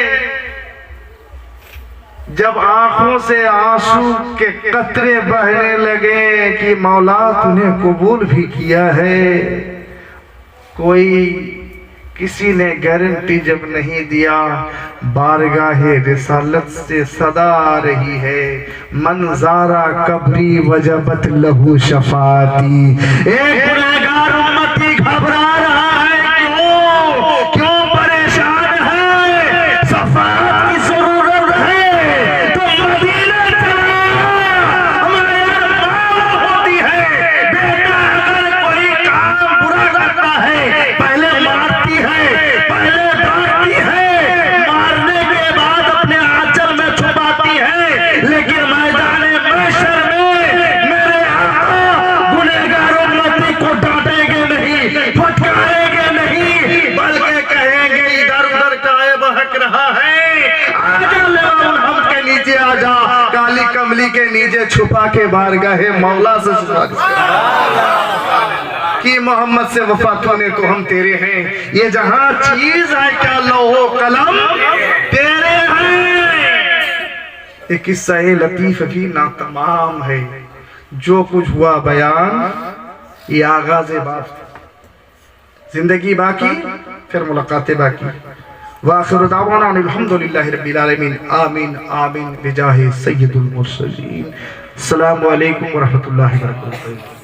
जब आंखों से आंसू के कतरे बहने लगे कि मौला तूने कबूल भी किया है, कोई किसी ने गारंटी जब नहीं दिया, बारगाहे रिसालत से सदा आ रही है, मंजारा कब्री वजबत लहू शफाती। एक गुनहगार उम्मती काली कमली के नीचे छुपा के बारगाहे मौला से कि मोहम्मद से वफा तूने तो हम तेरे हैं। ये जहां चीज है क्या लौहो कलम तेरे हैं। ये किस्सा लतीफ भी ना तमाम है। जो कुछ हुआ बयान ये आगाज बात, जिंदगी बाकी फिर मुलाकातें बाकी। वाखिर दावाना अल्हम्दुलिल्लाहि रब्बिल आलमीन। आमीन आमीन बिजाहि सय्यदुल मुरसलीन। अस्सलामु अलैकुम व रहमतुल्लाहि व बरकातुहू।